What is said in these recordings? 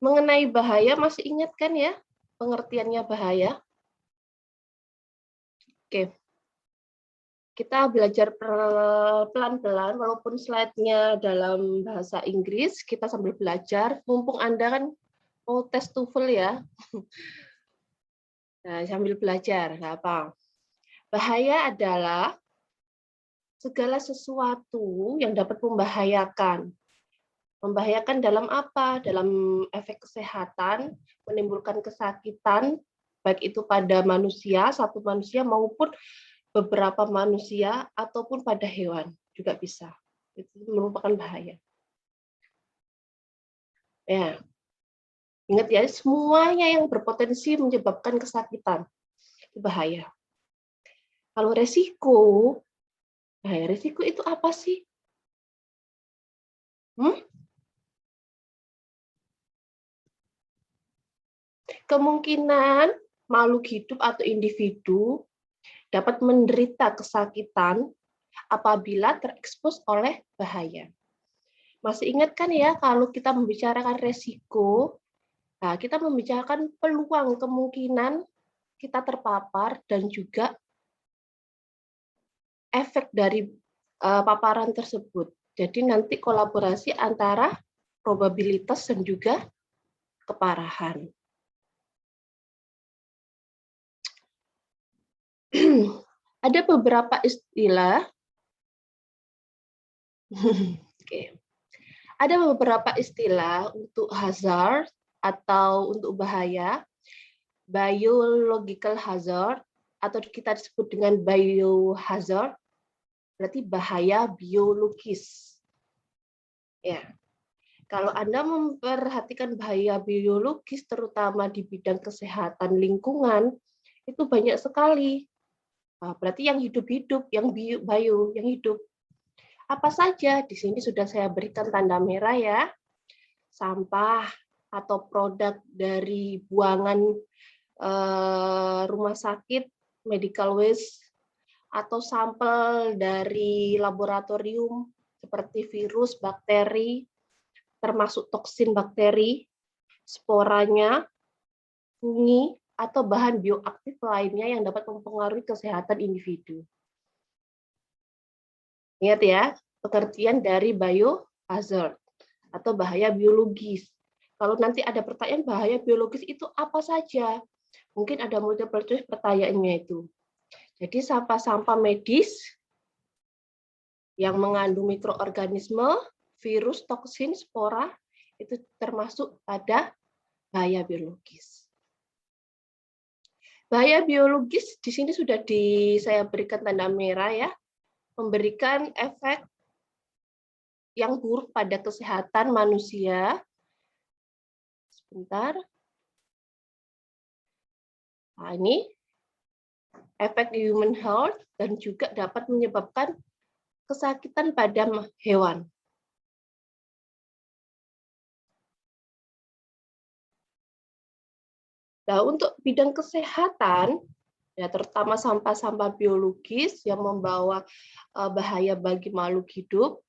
Mengenai bahaya masih ingat kan ya pengertiannya bahaya? Oke. Kita belajar pelan-pelan, walaupun slide-nya dalam bahasa Inggris, kita sambil belajar. Mumpung Anda kan mau tes TOEFL ya, nah, sambil belajar, nggak apa. Bahaya adalah segala sesuatu yang dapat membahayakan. Membahayakan dalam apa? Dalam efek kesehatan, menimbulkan kesakitan, baik itu pada manusia, satu manusia, maupun beberapa manusia ataupun pada hewan juga bisa. Itu merupakan bahaya. Ya, ingat ya, semuanya yang berpotensi menyebabkan kesakitan itu bahaya. Kalau resiko, bahaya resiko itu apa sih? Kemungkinan makhluk hidup atau individu dapat menderita kesakitan apabila terekspos oleh bahaya. Masih ingat kan ya, kalau kita membicarakan resiko, nah kita membicarakan peluang kemungkinan kita terpapar dan juga efek dari paparan tersebut. Jadi nanti kolaborasi antara probabilitas dan juga keparahan. Ada beberapa istilah. Oke. Ada beberapa istilah untuk hazard atau untuk bahaya, biological hazard atau kita disebut dengan biohazard, berarti bahaya biologis. Ya. Kalau Anda memperhatikan bahaya biologis terutama di bidang kesehatan lingkungan, itu banyak sekali. Nah, berarti yang hidup-hidup, yang bio, yang hidup. Apa saja? Di sini sudah saya berikan tanda merah ya. Sampah atau produk dari buangan rumah sakit, medical waste, atau sampel dari laboratorium seperti virus, bakteri, termasuk toksin bakteri, sporanya, fungi, atau bahan bioaktif lainnya yang dapat mempengaruhi kesehatan individu. Ingat ya, pengertian dari biohazard atau bahaya biologis. Kalau nanti ada pertanyaan bahaya biologis itu apa saja? Mungkin ada multiple choice pertanyaannya itu. Jadi sampah-sampah medis yang mengandung mikroorganisme, virus, toksin, spora, itu termasuk pada bahaya biologis. Bahaya biologis di sini sudah saya berikan tanda merah ya, memberikan efek yang buruk pada kesehatan manusia. Sebentar. Nah, ini efek di human health dan juga dapat menyebabkan kesakitan pada hewan. Nah, untuk bidang kesehatan, ya terutama sampah-sampah biologis yang membawa bahaya bagi makhluk hidup,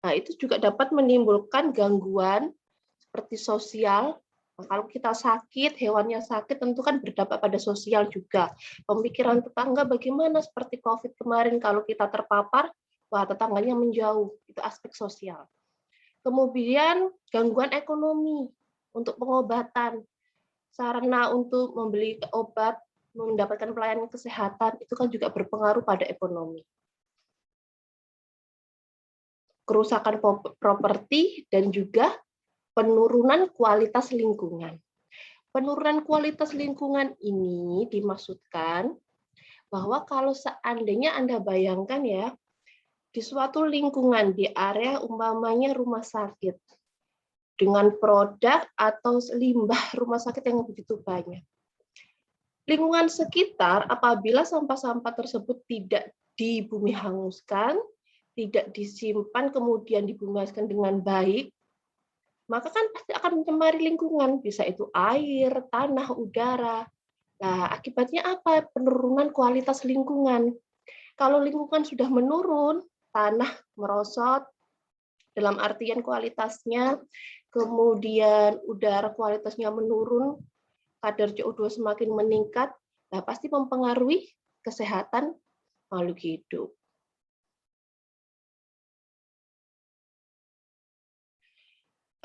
nah itu juga dapat menimbulkan gangguan seperti sosial. Nah, kalau kita sakit, hewannya sakit, tentu kan berdampak pada sosial juga. Pemikiran tetangga bagaimana seperti COVID kemarin, kalau kita terpapar, wah tetangganya menjauh, itu aspek sosial. Kemudian gangguan ekonomi untuk pengobatan, sarana untuk membeli obat, mendapatkan pelayanan kesehatan, itu kan juga berpengaruh pada ekonomi. Kerusakan properti dan juga penurunan kualitas lingkungan. Penurunan kualitas lingkungan ini dimaksudkan bahwa kalau seandainya Anda bayangkan ya, di suatu lingkungan, di area umpamanya rumah sakit, dengan produk atau limbah rumah sakit yang begitu banyak. Lingkungan sekitar apabila sampah-sampah tersebut tidak dibumi hanguskan, tidak disimpan kemudian dibumi hanguskan dengan baik, maka kan pasti akan mencemari lingkungan, bisa itu air, tanah, udara. Nah, akibatnya apa? Penurunan kualitas lingkungan. Kalau lingkungan sudah menurun, tanah merosot, dalam artian kualitasnya, kemudian udara kualitasnya menurun, kadar CO2 semakin meningkat, nah pasti mempengaruhi kesehatan makhluk hidup.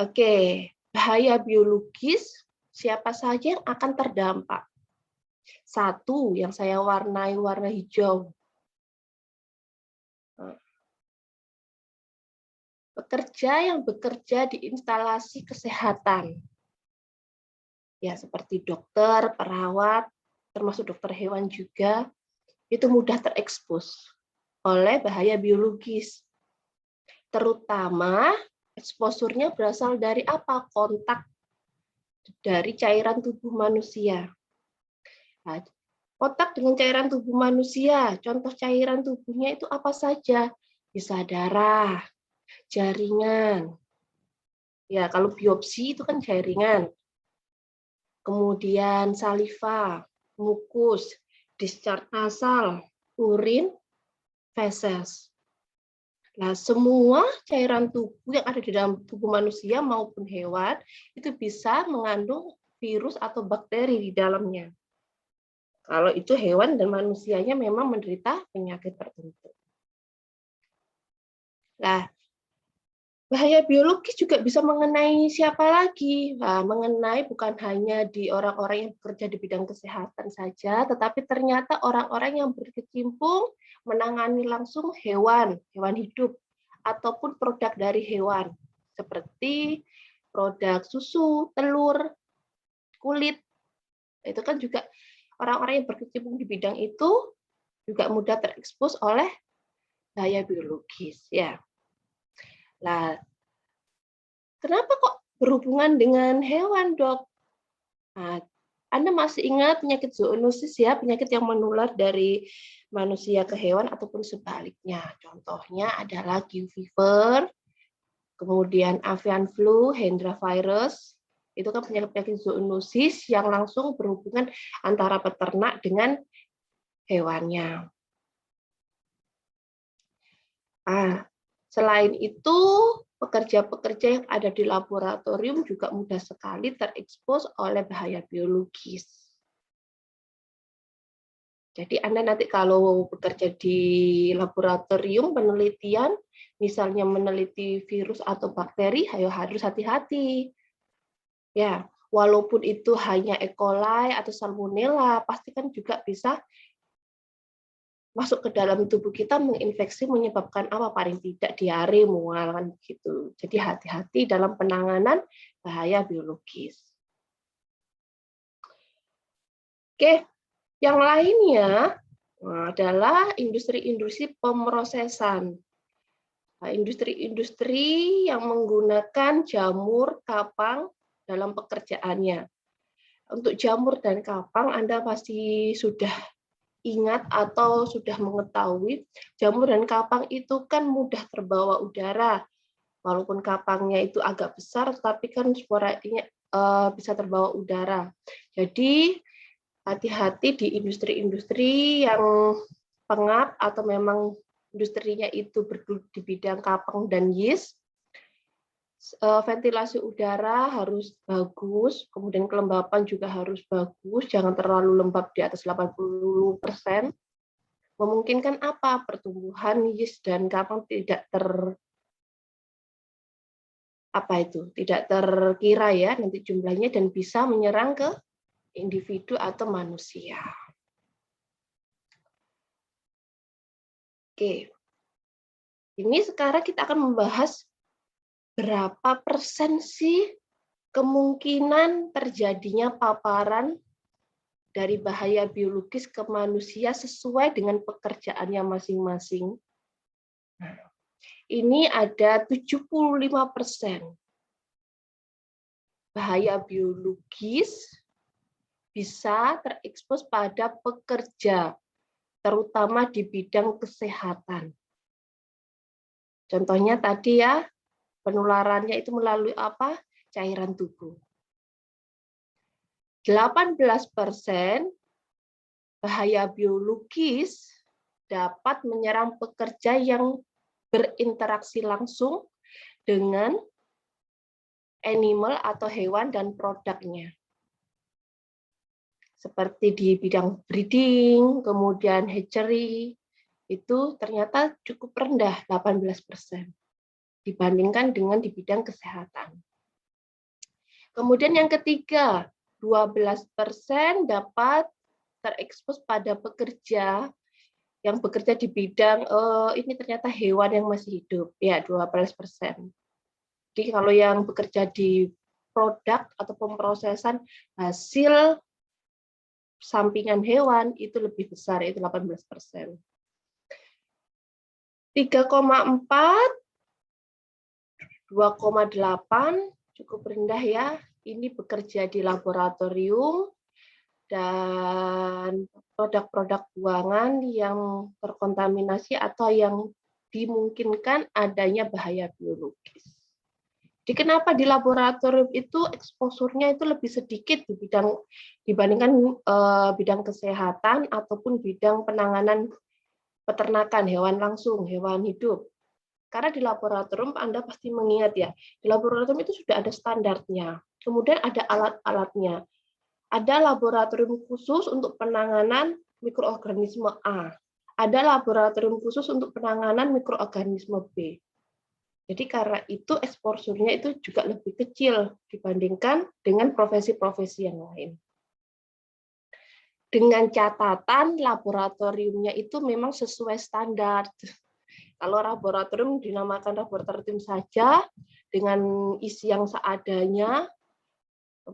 Oke, bahaya biologis, siapa saja yang akan terdampak? Satu, yang saya warnai warna hijau. Pekerja yang bekerja di instalasi kesehatan. Ya, seperti dokter, perawat, termasuk dokter hewan juga, itu mudah terekspos oleh bahaya biologis. Terutama eksposurnya berasal dari apa? Kontak dari cairan tubuh manusia. Nah, kontak dengan cairan tubuh manusia, contoh cairan tubuhnya itu apa saja? Bisa darah, jaringan. Ya, kalau biopsi itu kan jaringan. Kemudian saliva, mukus, discharge nasal, urin, feses. Nah, semua cairan tubuh yang ada di dalam tubuh manusia maupun hewan itu bisa mengandung virus atau bakteri di dalamnya. Kalau itu hewan dan manusianya memang menderita penyakit tertentu. Nah, bahaya biologis juga bisa mengenai siapa lagi? Nah, mengenai bukan hanya di orang-orang yang bekerja di bidang kesehatan saja, tetapi ternyata orang-orang yang berkecimpung menangani langsung hewan, hewan hidup, ataupun produk dari hewan, seperti produk susu, telur, kulit. Itu kan juga orang-orang yang berkecimpung di bidang itu juga mudah terekspos oleh bahaya biologis. Ya. Nah, kenapa kok berhubungan dengan hewan, Dok? Nah, Anda masih ingat penyakit zoonosis ya, penyakit yang menular dari manusia ke hewan ataupun sebaliknya. Contohnya adalah Q fever, kemudian avian flu, Hendra virus. Itu kan penyakit-penyakit zoonosis yang langsung berhubungan antara peternak dengan hewannya. Selain itu, pekerja-pekerja yang ada di laboratorium juga mudah sekali terekspos oleh bahaya biologis. Jadi Anda nanti kalau bekerja di laboratorium penelitian, misalnya meneliti virus atau bakteri, harus hati-hati. Ya, walaupun itu hanya E. coli atau salmonella, pasti kan juga bisa masuk ke dalam tubuh kita menginfeksi menyebabkan apa paling tidak diare, mual kan gitu. Jadi hati-hati dalam penanganan bahaya biologis. Oke, yang lainnya adalah industri-industri pemrosesan. Industri-industri yang menggunakan jamur, kapang dalam pekerjaannya. Untuk jamur dan kapang Anda pasti sudah ingat atau sudah mengetahui jamur dan kapang itu kan mudah terbawa udara. Walaupun kapangnya itu agak besar, tapi kan sporanya bisa terbawa udara. Jadi hati-hati di industri-industri yang pengap atau memang industrinya itu bergelut di bidang kapang dan yeast. Ventilasi udara harus bagus, kemudian kelembapan juga harus bagus, jangan terlalu lembab di atas 80%. Memungkinkan apa? Pertumbuhan yeast dan kapang tidak tidak terkira ya nanti jumlahnya dan bisa menyerang ke individu atau manusia. Oke. Ini sekarang kita akan membahas berapa persen sih kemungkinan terjadinya paparan dari bahaya biologis ke manusia sesuai dengan pekerjaannya masing-masing. Ini ada 75% bahaya biologis bisa terekspos pada pekerja, terutama di bidang kesehatan. Contohnya tadi ya, penularannya itu melalui apa? Cairan tubuh. 18% bahaya biologis dapat menyerang pekerja yang berinteraksi langsung dengan animal atau hewan dan produknya. Seperti di bidang breeding, kemudian hatchery, itu ternyata cukup rendah, 18%, dibandingkan dengan di bidang kesehatan. Kemudian yang ketiga, 12% dapat terekspos pada pekerja yang bekerja di bidang ini ternyata hewan yang masih hidup, ya 12%. Jadi kalau yang bekerja di produk atau pemrosesan hasil sampingan hewan itu lebih besar, yaitu 18%. 3,4, 2,8 cukup rendah ya. Ini bekerja di laboratorium dan produk-produk buangan yang terkontaminasi atau yang dimungkinkan adanya bahaya biologis. Jadi kenapa di laboratorium itu eksposurnya itu lebih sedikit dibandingkan bidang kesehatan ataupun bidang penanganan peternakan hewan langsung, hewan hidup. Karena di laboratorium Anda pasti mengingat ya, di laboratorium itu sudah ada standarnya. Kemudian ada alat-alatnya. Ada laboratorium khusus untuk penanganan mikroorganisme A. Ada laboratorium khusus untuk penanganan mikroorganisme B. Jadi karena itu eksposurnya itu juga lebih kecil dibandingkan dengan profesi-profesi yang lain. Dengan catatan laboratoriumnya itu memang sesuai standar. Kalau laboratorium dinamakan laboratorium saja dengan isi yang seadanya,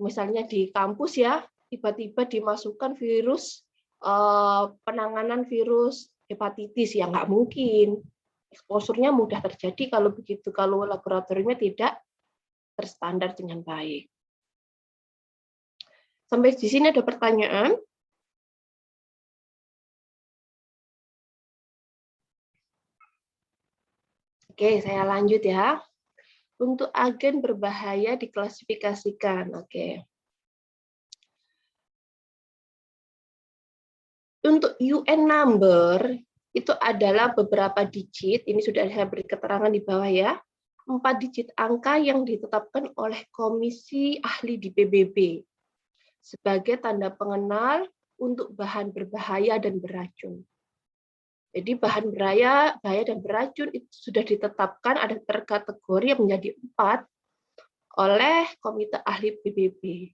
misalnya di kampus ya, tiba-tiba dimasukkan virus penanganan virus hepatitis, ya nggak mungkin. Eksposurnya mudah terjadi kalau begitu, kalau laboratoriumnya tidak terstandar dengan baik. Sampai di sini ada pertanyaan? Oke, saya lanjut ya. Untuk agen berbahaya diklasifikasikan. Oke. Untuk UN number itu adalah beberapa digit, ini sudah saya beri keterangan di bawah ya, 4 digit angka yang ditetapkan oleh komisi ahli di PBB sebagai tanda pengenal untuk bahan berbahaya dan beracun. Jadi bahan bahaya dan beracun itu sudah ditetapkan, ada terkategori yang menjadi 4 oleh komite ahli PBB.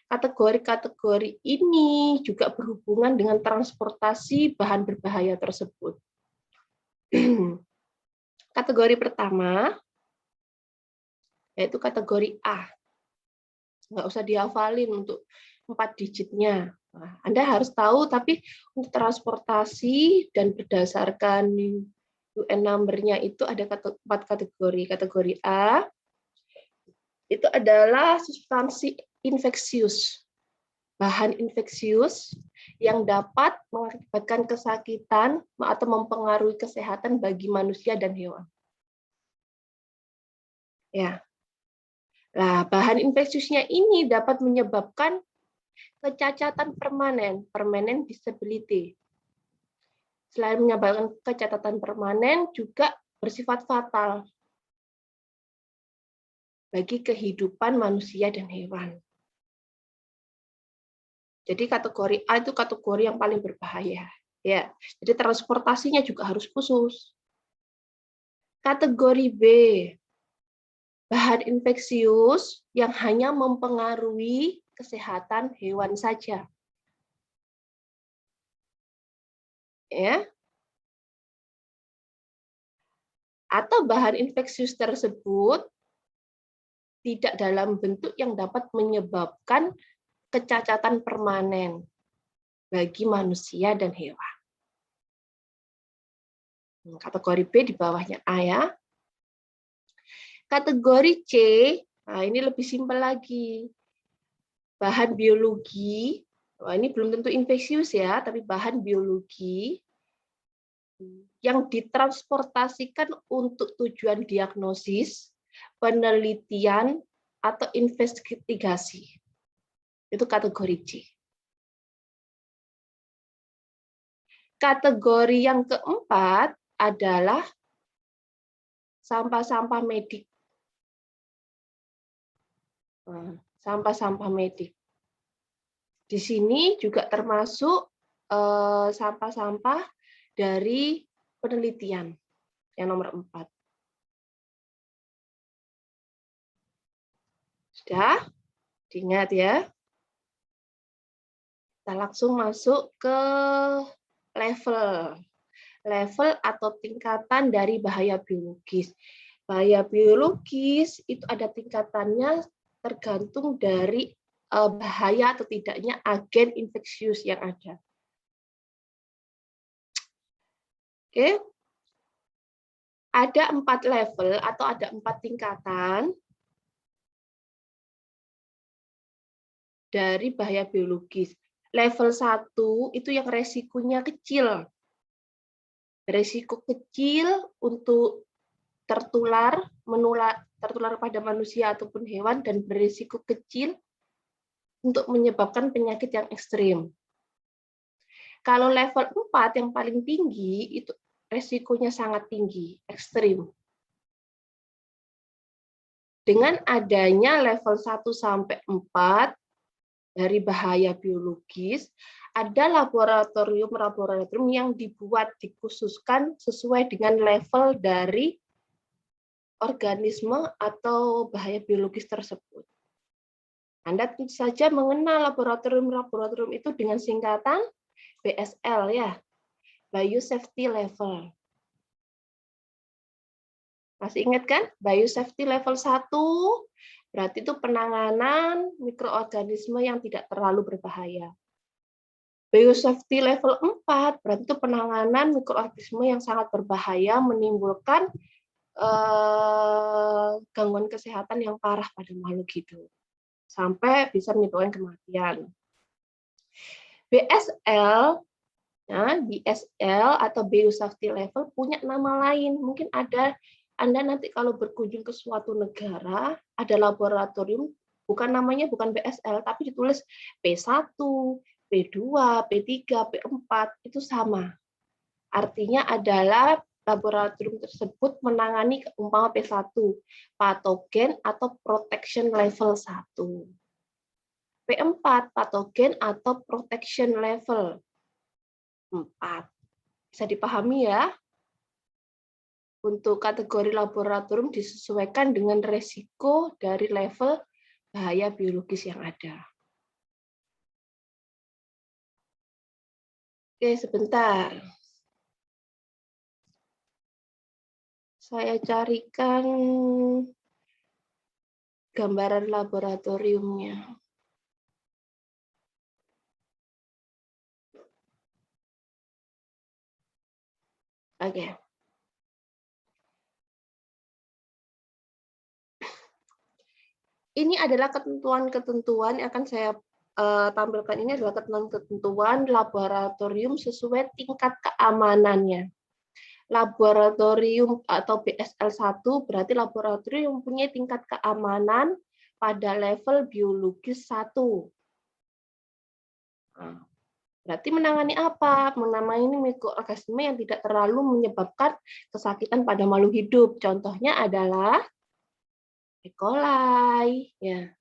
Kategori-kategori ini juga berhubungan dengan transportasi bahan berbahaya tersebut. Kategori pertama yaitu kategori A. Nggak usah dihafalin untuk 4 digitnya. Nah, Anda harus tahu, tapi untuk transportasi dan berdasarkan UN number-nya itu ada 4 kategori. Kategori A itu adalah substansi infeksius, bahan infeksius yang dapat mengakibatkan kesakitan atau mempengaruhi kesehatan bagi manusia dan hewan. Ya. Nah, bahan infeksiusnya ini dapat menyebabkan kecacatan permanen, permanent disability. Selain menyebabkan kecacatan permanen, juga bersifat fatal bagi kehidupan manusia dan hewan. Jadi kategori A itu kategori yang paling berbahaya. Ya, jadi transportasinya juga harus khusus. Kategori B, bahan infeksius yang hanya mempengaruhi kesehatan hewan saja. Ya. Atau bahan infeksius tersebut tidak dalam bentuk yang dapat menyebabkan kecacatan permanen bagi manusia dan hewan. Kategori B di bawahnya A ya. Kategori C, nah ini lebih simpel lagi. Bahan biologi, ini belum tentu infeksius ya, tapi bahan biologi yang ditransportasikan untuk tujuan diagnosis, penelitian, atau investigasi. Itu kategori C. Kategori yang keempat adalah sampah-sampah medik. Sampah-sampah medik. Di sini juga termasuk sampah-sampah dari penelitian yang nomor 4. Sudah? Diingat ya. Kita langsung masuk ke level. Level atau tingkatan dari bahaya biologis. Bahaya biologis itu ada tingkatannya tergantung dari bahaya atau tidaknya agen infeksius yang ada. Oke. Ada 4 level atau ada 4 tingkatan dari bahaya biologis. Level 1 itu yang resikonya kecil. Resiko kecil untuk tertular pada manusia ataupun hewan, dan berisiko kecil untuk menyebabkan penyakit yang ekstrim. Kalau level 4 yang paling tinggi itu resikonya sangat tinggi, ekstrim. Dengan adanya level 1 sampai 4 dari bahaya biologis, ada laboratorium yang dibuat, dikhususkan sesuai dengan level dari organisme atau bahaya biologis tersebut. Anda tentu saja mengenal laboratorium itu dengan singkatan BSL ya, Biosafety Level. Masih ingat kan? Biosafety Level 1 berarti itu penanganan mikroorganisme yang tidak terlalu berbahaya. Biosafety Level 4 berarti itu penanganan mikroorganisme yang sangat berbahaya, menimbulkan gangguan kesehatan yang parah pada makhluk hidup, sampai bisa menyebabkan kematian. BSL, nah, BSL atau Biosafety Level punya nama lain. Mungkin ada Anda nanti kalau berkunjung ke suatu negara, ada laboratorium, namanya bukan BSL, tapi ditulis P1, P2, P3, P4, itu sama. Artinya adalah laboratorium tersebut menangani umpama P1, patogen atau protection level 1. P4, patogen atau protection level 4. Bisa dipahami ya? Untuk kategori laboratorium disesuaikan dengan resiko dari level bahaya biologis yang ada. Oke, sebentar. Saya carikan gambaran laboratoriumnya. Oke. Ini adalah ketentuan-ketentuan yang akan saya tampilkan. Ini adalah ketentuan laboratorium sesuai tingkat keamanannya. Laboratorium atau BSL 1 berarti laboratorium yang mempunyai tingkat keamanan pada level biologis 1. Nah, berarti menangani apa? Menangani mikroorganisme yang tidak terlalu menyebabkan kesakitan pada makhluk hidup. Contohnya adalah E. coli, ya.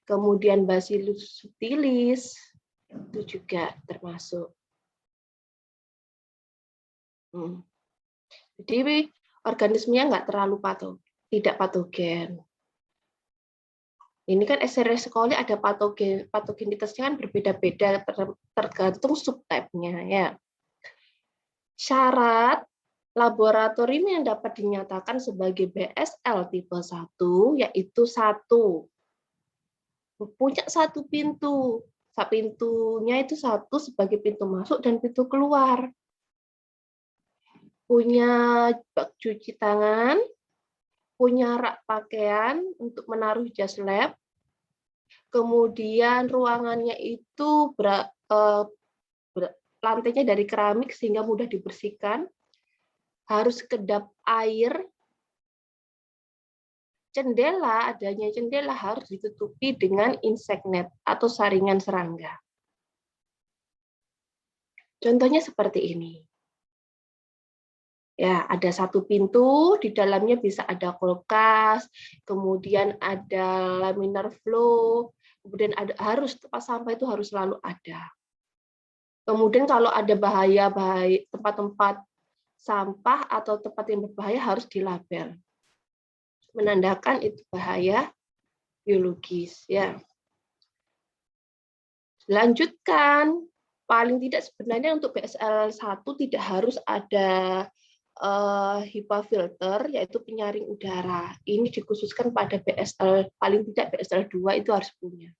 Kemudian Bacillus subtilis, itu juga termasuk. Jadi organismenya nggak terlalu tidak patogen. Ini kan Escherichia coli ada patogenitasnya kan berbeda-beda tergantung subtype-nya ya. Syarat laboratorium yang dapat dinyatakan sebagai BSL tipe 1 yaitu 1. Punya 1 pintu. Pintunya itu 1 sebagai pintu masuk dan pintu keluar. Punya bak cuci tangan, punya rak pakaian untuk menaruh jas lab, kemudian ruangannya itu lantainya dari keramik sehingga mudah dibersihkan, harus kedap air, adanya jendela harus ditutupi dengan insect net atau saringan serangga. Contohnya seperti ini. Ya, ada satu pintu, di dalamnya bisa ada kulkas, kemudian ada laminar flow, kemudian harus tempat sampah itu harus selalu ada. Kemudian kalau ada bahaya tempat-tempat sampah atau tempat yang berbahaya harus dilabel, menandakan itu bahaya biologis. Ya, lanjutkan. Paling tidak sebenarnya untuk BSL 1 tidak harus ada HEPA filter, yaitu penyaring udara. Ini dikhususkan pada BSL, paling tidak BSL 2 itu harus punya.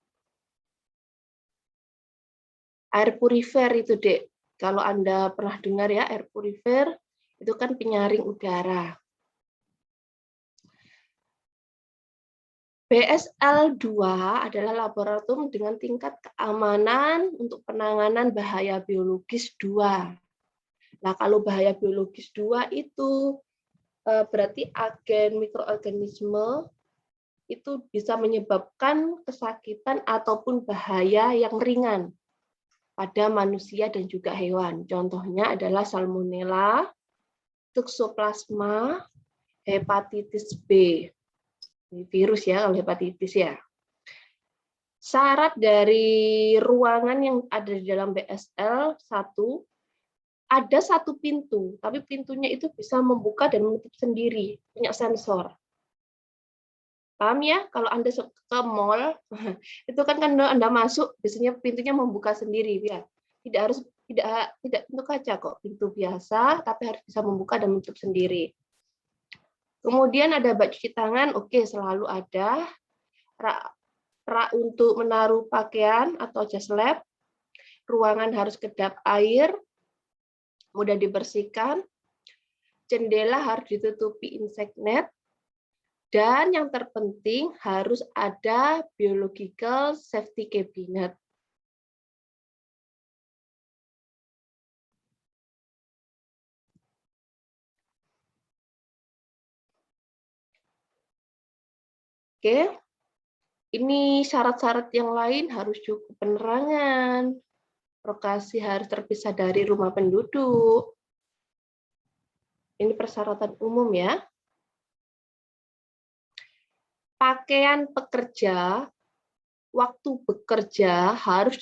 Air purifier itu, Dek. Kalau Anda pernah dengar ya, air purifier itu kan penyaring udara. BSL 2 adalah laboratorium dengan tingkat keamanan untuk penanganan bahaya biologis 2. Nah, kalau bahaya biologis 2 itu berarti agen mikroorganisme itu bisa menyebabkan kesakitan ataupun bahaya yang ringan pada manusia dan juga hewan. Contohnya adalah Salmonella, Toxoplasma, hepatitis B. Ini virus ya, kalau hepatitis ya. Syarat dari ruangan yang ada di dalam BSL 1, ada satu pintu, tapi pintunya itu bisa membuka dan menutup sendiri, punya sensor. Paham ya? Kalau Anda ke mall, itu kan Anda masuk, biasanya pintunya membuka sendiri ya. Tidak pintu kaca kok, pintu biasa, tapi harus bisa membuka dan menutup sendiri. Kemudian ada bak cuci tangan, oke, selalu ada. Rak untuk menaruh pakaian atau jas lab. Ruangan harus kedap air, mudah dibersihkan. Jendela harus ditutupi insect net. Dan yang terpenting harus ada biological safety cabinet. Oke, ini syarat-syarat yang lain harus cukup penerangan, lokasi harus terpisah dari rumah penduduk. Ini persyaratan umum ya. Pakaian pekerja, waktu bekerja harus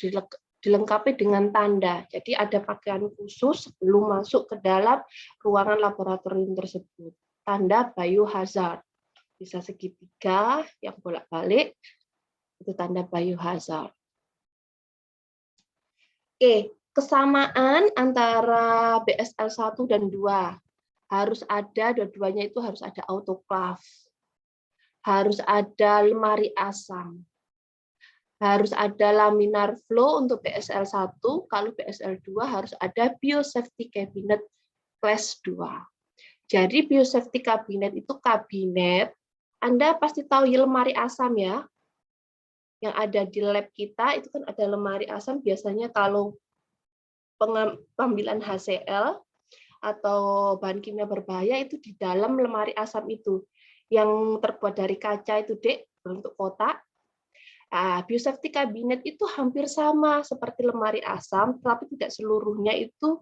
dilengkapi dengan tanda. Jadi ada pakaian khusus sebelum masuk ke dalam ruangan laboratorium tersebut. Tanda biohazard. Bisa segitiga yang bolak-balik, itu tanda biohazard. Oke, kesamaan antara BSL 1 dan 2. Harus ada, dua-duanya itu harus ada autoclave. Harus ada lemari asam. Harus ada laminar flow untuk BSL 1, kalau BSL 2 harus ada biosafety cabinet class 2. Jadi biosafety cabinet itu kabinet, Anda pasti tahu ya lemari asam ya, yang ada di lab kita itu kan ada lemari asam, biasanya kalau pengambilan HCl atau bahan kimia berbahaya itu di dalam lemari asam itu, yang terbuat dari kaca itu, Dek, bentuk kotak. Biosafety cabinet itu hampir sama seperti lemari asam, tapi tidak seluruhnya itu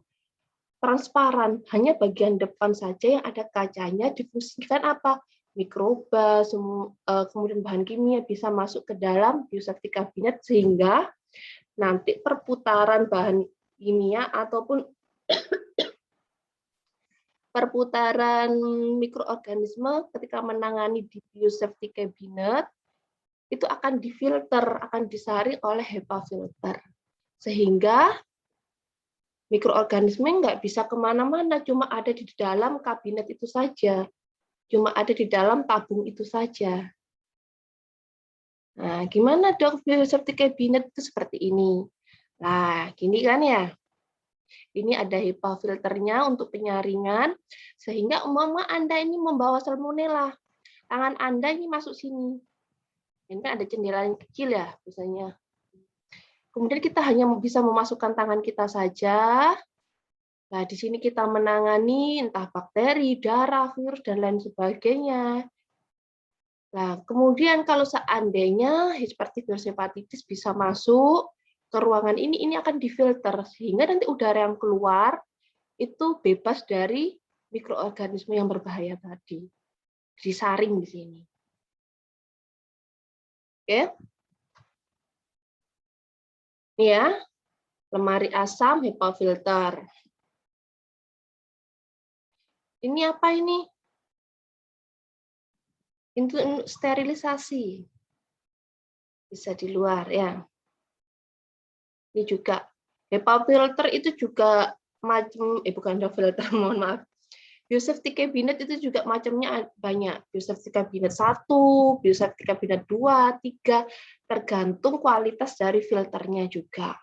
transparan, hanya bagian depan saja yang ada kacanya, difungsikan apa? Mikroba, kemudian bahan kimia bisa masuk ke dalam biosafety cabinet sehingga nanti perputaran bahan kimia ataupun perputaran mikroorganisme ketika menangani di biosafety cabinet itu akan difilter, akan disaring oleh HEPA filter. Sehingga mikroorganisme nggak bisa kemana-mana, cuma ada di dalam kabinet itu saja. Cuma ada di dalam tabung itu saja. Nah, gimana dok biosafety cabinet itu seperti ini? Nah, gini kan ya. Ini ada HEPA filternya untuk penyaringan, sehingga umpama Anda ini membawa salmonella, tangan Anda ini masuk sini. Ini kan ada jendela yang kecil ya, biasanya. Kemudian kita hanya bisa memasukkan tangan kita saja. Nah, di sini kita menangani entah bakteri, darah, virus, dan lain sebagainya. Nah, kemudian kalau seandainya seperti virus hepatitis bisa masuk ke ruangan ini akan difilter, sehingga nanti udara yang keluar itu bebas dari mikroorganisme yang berbahaya tadi. Disaring di sini. Oke. Ini ya, lemari asam HEPA filter. Ini apa ini? Itu sterilisasi. Bisa di luar ya. Ini juga HEPA filter itu juga macam bukan filter, mohon maaf. Biosafety cabinet itu juga macamnya banyak. Biosafety cabinet 1, biosafety cabinet 2, 3, tergantung kualitas dari filternya juga.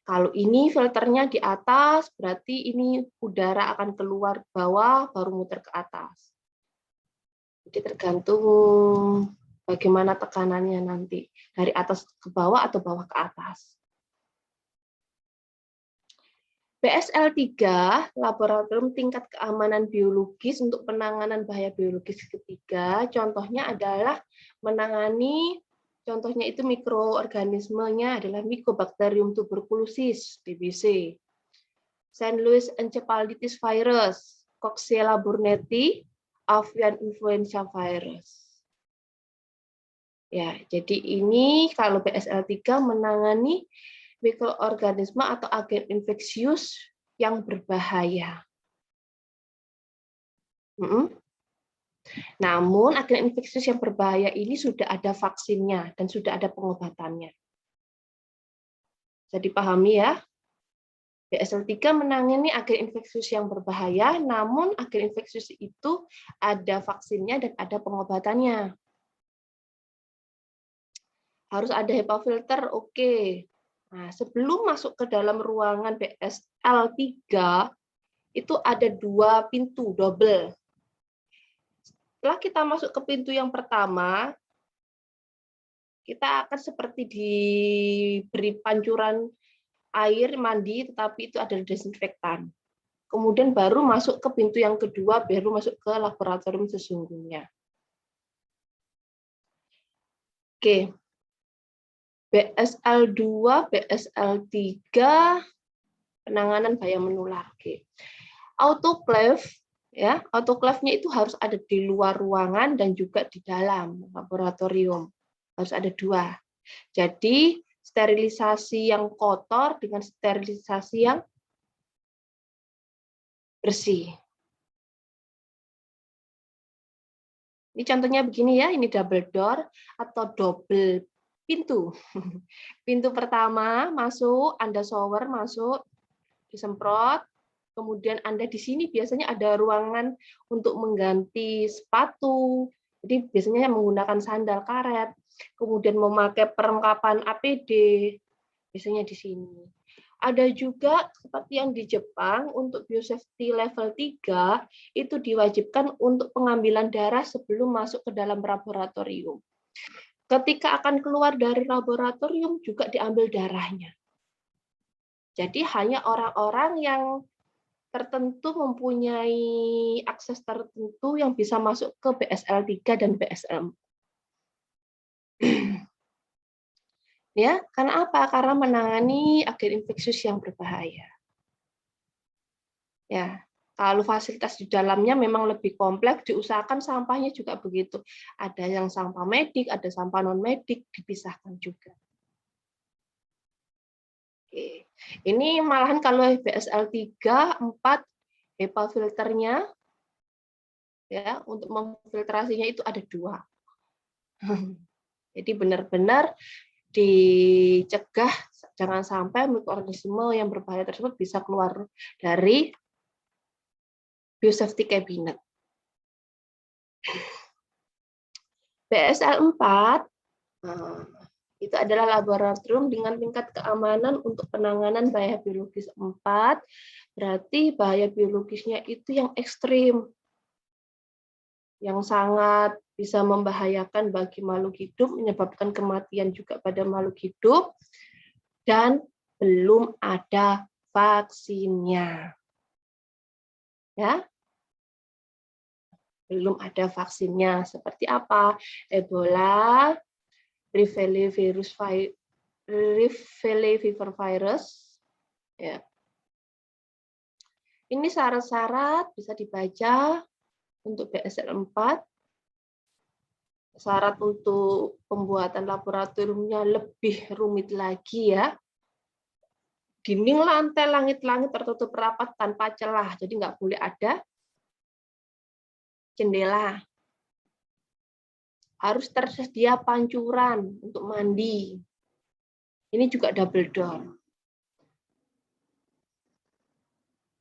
Kalau ini filternya di atas, berarti ini udara akan keluar bawah, baru muter ke atas. Jadi tergantung bagaimana tekanannya nanti, dari atas ke bawah atau bawah ke atas. BSL-3, Laboratorium Tingkat Keamanan Biologis untuk penanganan bahaya biologis ketiga, contohnya adalah menangani, contohnya itu mikroorganismenya adalah Mycobacterium tuberculosis, TBC, St. Louis encephalitis virus, Coxiella burnetii, avian influenza virus. Ya, jadi ini kalau BSL-3 menangani mikroorganisme atau agen infeksius yang berbahaya. Namun, agen infeksius yang berbahaya ini sudah ada vaksinnya dan sudah ada pengobatannya. Jadi pahami ya, BSL-3 menangani agen infeksius yang berbahaya, namun agen infeksius itu ada vaksinnya dan ada pengobatannya. Harus ada HEPA filter, oke. Nah, sebelum masuk ke dalam ruangan BSL-3, itu ada 2 pintu double. Setelah kita masuk ke pintu yang pertama, kita akan seperti diberi pancuran air mandi, tetapi itu ada desinfektan. Kemudian baru masuk ke pintu yang kedua, baru masuk ke laboratorium sesungguhnya. Oke. BSL-2, BSL-3, penanganan bahaya menular. Oke. Autoclave, ya, autoclave-nya itu harus ada di luar ruangan dan juga di dalam laboratorium. Harus ada 2. Jadi, sterilisasi yang kotor dengan sterilisasi yang bersih. Ini contohnya begini ya, ini double door atau double pintu. Pintu pertama masuk, Anda shower masuk, disemprot, kemudian Anda di sini biasanya ada ruangan untuk mengganti sepatu, jadi biasanya menggunakan sandal karet, kemudian memakai perlengkapan APD, biasanya di sini. Ada juga seperti yang di Jepang untuk biosafety level 3 itu diwajibkan untuk pengambilan darah sebelum masuk ke dalam laboratorium. Ketika akan keluar dari laboratorium juga diambil darahnya. Jadi hanya orang-orang yang tertentu mempunyai akses tertentu yang bisa masuk ke BSL-3 dan BSL. Ya, karena apa? Karena menangani agen infeksius yang berbahaya. Ya, kalau fasilitas di dalamnya memang lebih kompleks, diusahakan sampahnya juga begitu. Ada yang sampah medik, ada sampah non medik, dipisahkan juga. Oke. Ini malahan kalau BSL-3, 4 HEPA filternya, ya, untuk memfiltrasinya itu ada 2. Jadi benar-benar dicegah jangan sampai mikroorganisme yang berbahaya tersebut bisa keluar dari biosafety cabinet. BSL-4 itu adalah laboratorium dengan tingkat keamanan untuk penanganan bahaya biologis 4. Berarti bahaya biologisnya itu yang ekstrim, yang sangat bisa membahayakan bagi makhluk hidup, menyebabkan kematian juga pada makhluk hidup, dan belum ada vaksinnya. Ya, belum ada vaksinnya. Seperti apa? Ebola, Rift Valley fever virus, ya. Ini syarat-syarat bisa dibaca untuk BSL 4. Syarat untuk pembuatan laboratoriumnya lebih rumit lagi ya. Dinding, lantai, langit-langit tertutup rapat tanpa celah. Jadi nggak boleh ada jendela. Harus tersedia pancuran untuk mandi. Ini juga double door.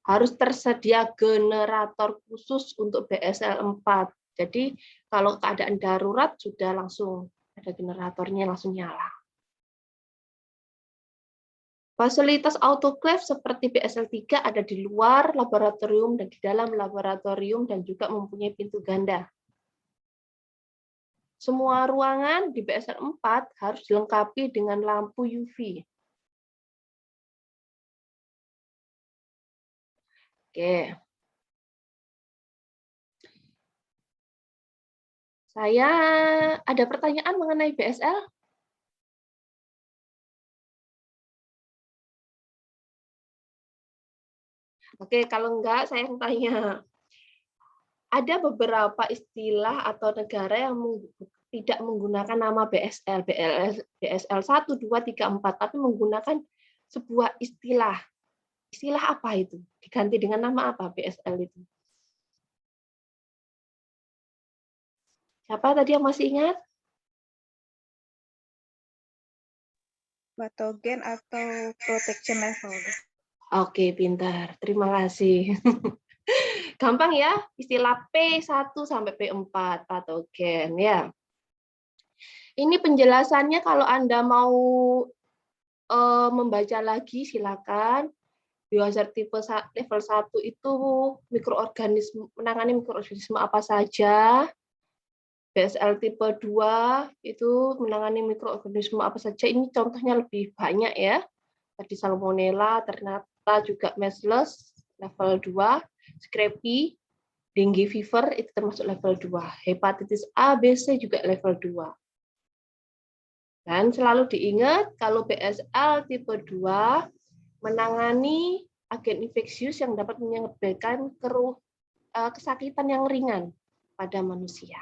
Harus tersedia generator khusus untuk BSL 4. Jadi kalau keadaan darurat sudah langsung ada generatornya langsung nyala. Fasilitas autoclave seperti BSL 3 ada di luar laboratorium dan di dalam laboratorium dan juga mempunyai pintu ganda. Semua ruangan di BSL 4 harus dilengkapi dengan lampu UV. Oke. Saya ada pertanyaan mengenai BSL? Oke, kalau enggak saya yang tanya. Ada beberapa istilah atau negara yang tidak menggunakan nama BSL, BSL 1, 2, 3, 4, tapi menggunakan sebuah istilah. Istilah apa itu? Diganti dengan nama apa BSL itu? Siapa tadi yang masih ingat? Patogen atau protection level. Oke, pintar. Terima kasih. Gampang ya, istilah P1 sampai P4, patogen ya. Ini penjelasannya kalau Anda mau membaca lagi silakan. Biohazard tipe level 1 itu mikroorganisme, menangani mikroorganisme apa saja. BSL tipe 2 itu menangani mikroorganisme apa saja. Ini contohnya lebih banyak ya. Tadi Salmonella, ternyata juga Measles level 2, Scrapie, dengue fever itu termasuk level 2. Hepatitis A, B, C juga level 2. Dan selalu diingat kalau BSL tipe 2 menangani agen infeksius yang dapat menyebabkan kesakitan yang ringan pada manusia.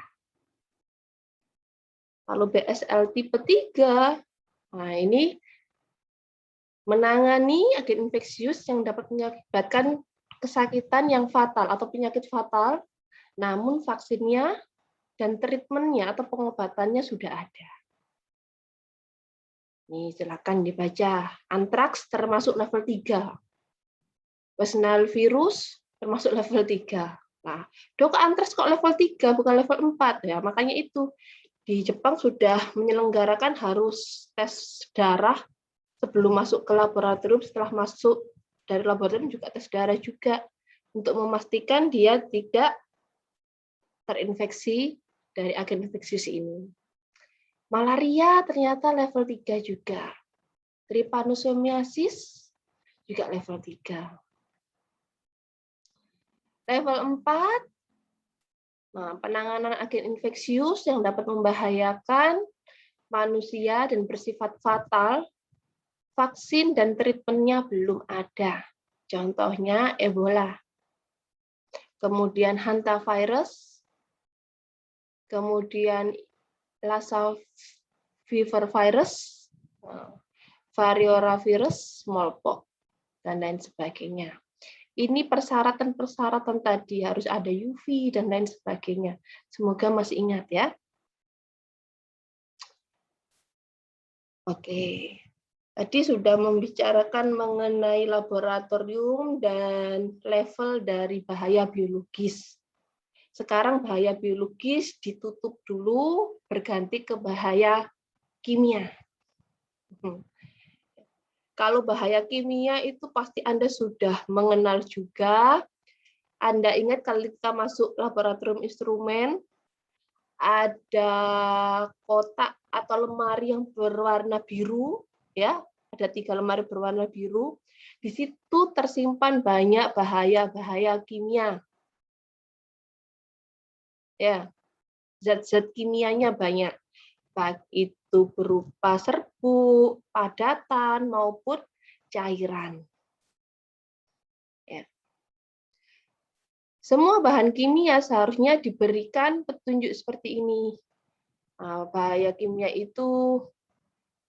Kalau BSL tipe 3, nah ini menangani agen infeksius yang dapat menyebabkan kesakitan yang fatal atau penyakit fatal, namun vaksinnya dan treatmentnya atau pengobatannya sudah ada. Nih, silakan dibaca. Antraks termasuk level 3. West Nile virus termasuk level 3. Nah, dok, antraks kok level 3 bukan level 4 ya. Makanya itu di Jepang sudah menyelenggarakan harus tes darah sebelum masuk ke laboratorium, setelah masuk dari laboratorium juga tes darah juga untuk memastikan dia tidak terinfeksi dari agen infeksius ini. Malaria ternyata level 3 juga. Trypanosomiasis juga level 3. Level 4, nah, penanganan agen infeksius yang dapat membahayakan manusia dan bersifat fatal, vaksin dan treatmentnya belum ada. Contohnya Ebola. Kemudian hantavirus, kemudian Lassa fever virus, varioravirus, smallpox, dan lain sebagainya. Ini persyaratan-persyaratan tadi harus ada UV dan lain sebagainya. Semoga masih ingat ya. Oke. Tadi sudah membicarakan mengenai laboratorium dan level dari bahaya biologis. Sekarang bahaya biologis ditutup dulu, berganti ke bahaya kimia. Kalau bahaya kimia itu pasti Anda sudah mengenal juga. Anda ingat kalau kita masuk laboratorium instrumen, ada kotak atau lemari yang berwarna biru, ya, ada 3 lemari berwarna biru. Di situ tersimpan banyak bahaya-bahaya kimia. Ya, zat-zat kimianya banyak, baik itu berupa serbuk, padatan maupun cairan. Ya. Semua bahan kimia seharusnya diberikan petunjuk seperti ini. Bahaya kimia itu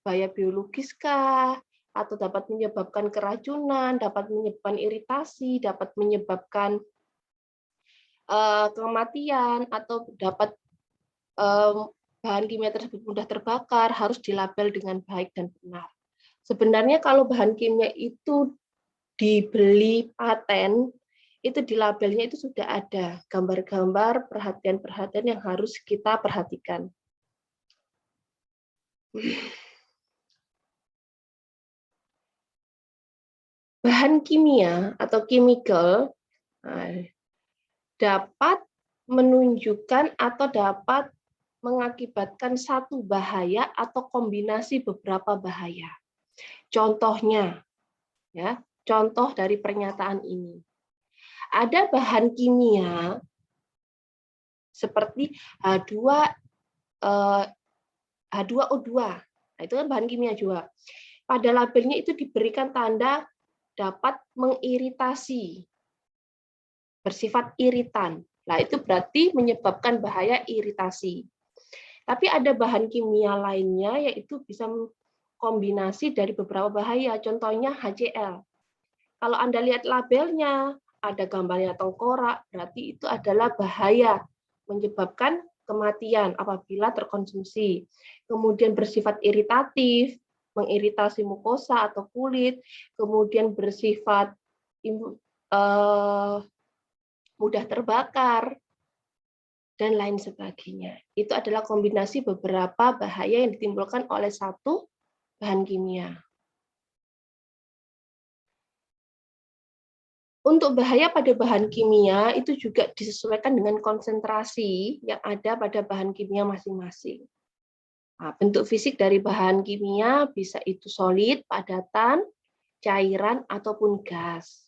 bahaya biologis kah? Atau dapat menyebabkan keracunan, dapat menyebabkan iritasi, dapat menyebabkan kematian, atau dapat bahan kimia tersebut mudah terbakar, harus dilabel dengan baik dan benar. Sebenarnya kalau bahan kimia itu dibeli paten, itu di labelnya itu sudah ada gambar-gambar perhatian-perhatian yang harus kita perhatikan. Bahan kimia atau chemical dapat menunjukkan atau dapat mengakibatkan satu bahaya atau kombinasi beberapa bahaya. Contohnya, ya, contoh dari pernyataan ini. Ada bahan kimia seperti H2O2. Nah, itu kan bahan kimia juga. Pada labelnya itu diberikan tanda dapat mengiritasi, bersifat iritan. Nah, itu berarti menyebabkan bahaya iritasi. Tapi ada bahan kimia lainnya yaitu bisa kombinasi dari beberapa bahaya. Contohnya HCl. Kalau Anda lihat labelnya, ada gambarnya tengkorak, berarti itu adalah bahaya, menyebabkan kematian apabila terkonsumsi. Kemudian bersifat iritatif, mengiritasi mukosa atau kulit, kemudian bersifat mudah terbakar, dan lain sebagainya. Itu adalah kombinasi beberapa bahaya yang ditimbulkan oleh satu bahan kimia. Untuk bahaya pada bahan kimia itu juga disesuaikan dengan konsentrasi yang ada pada bahan kimia masing-masing. Nah, bentuk fisik dari bahan kimia bisa itu solid, padatan, cairan, ataupun gas.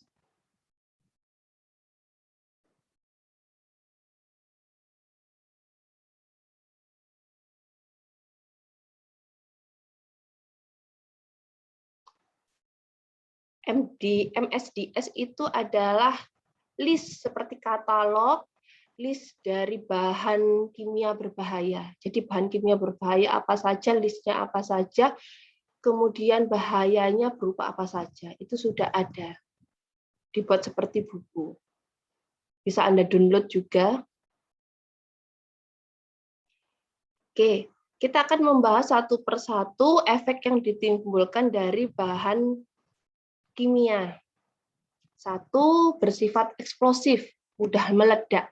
MSDS itu adalah list seperti katalog, list dari bahan kimia berbahaya. Jadi bahan kimia berbahaya apa saja, listnya apa saja, kemudian bahayanya berupa apa saja. Itu sudah ada. Dibuat seperti buku. Bisa Anda download juga. Oke, kita akan membahas satu persatu efek yang ditimbulkan dari bahan kimia. Satu, bersifat eksplosif, mudah meledak.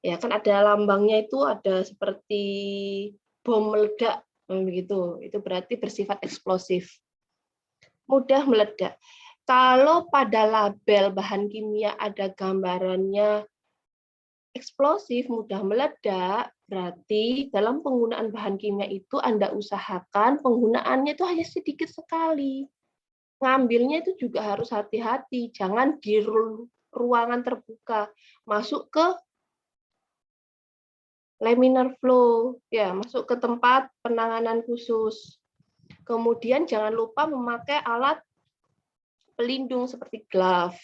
Ya kan ada lambangnya itu ada seperti bom meledak begitu. Itu berarti bersifat eksplosif. Mudah meledak. Kalau pada label bahan kimia ada gambarannya eksplosif, mudah meledak, berarti dalam penggunaan bahan kimia itu Anda usahakan penggunaannya itu hanya sedikit sekali. Ngambilnya itu juga harus hati-hati, jangan di ruangan terbuka, masuk ke laminar flow, ya, masuk ke tempat penanganan khusus. Kemudian jangan lupa memakai alat pelindung seperti glove.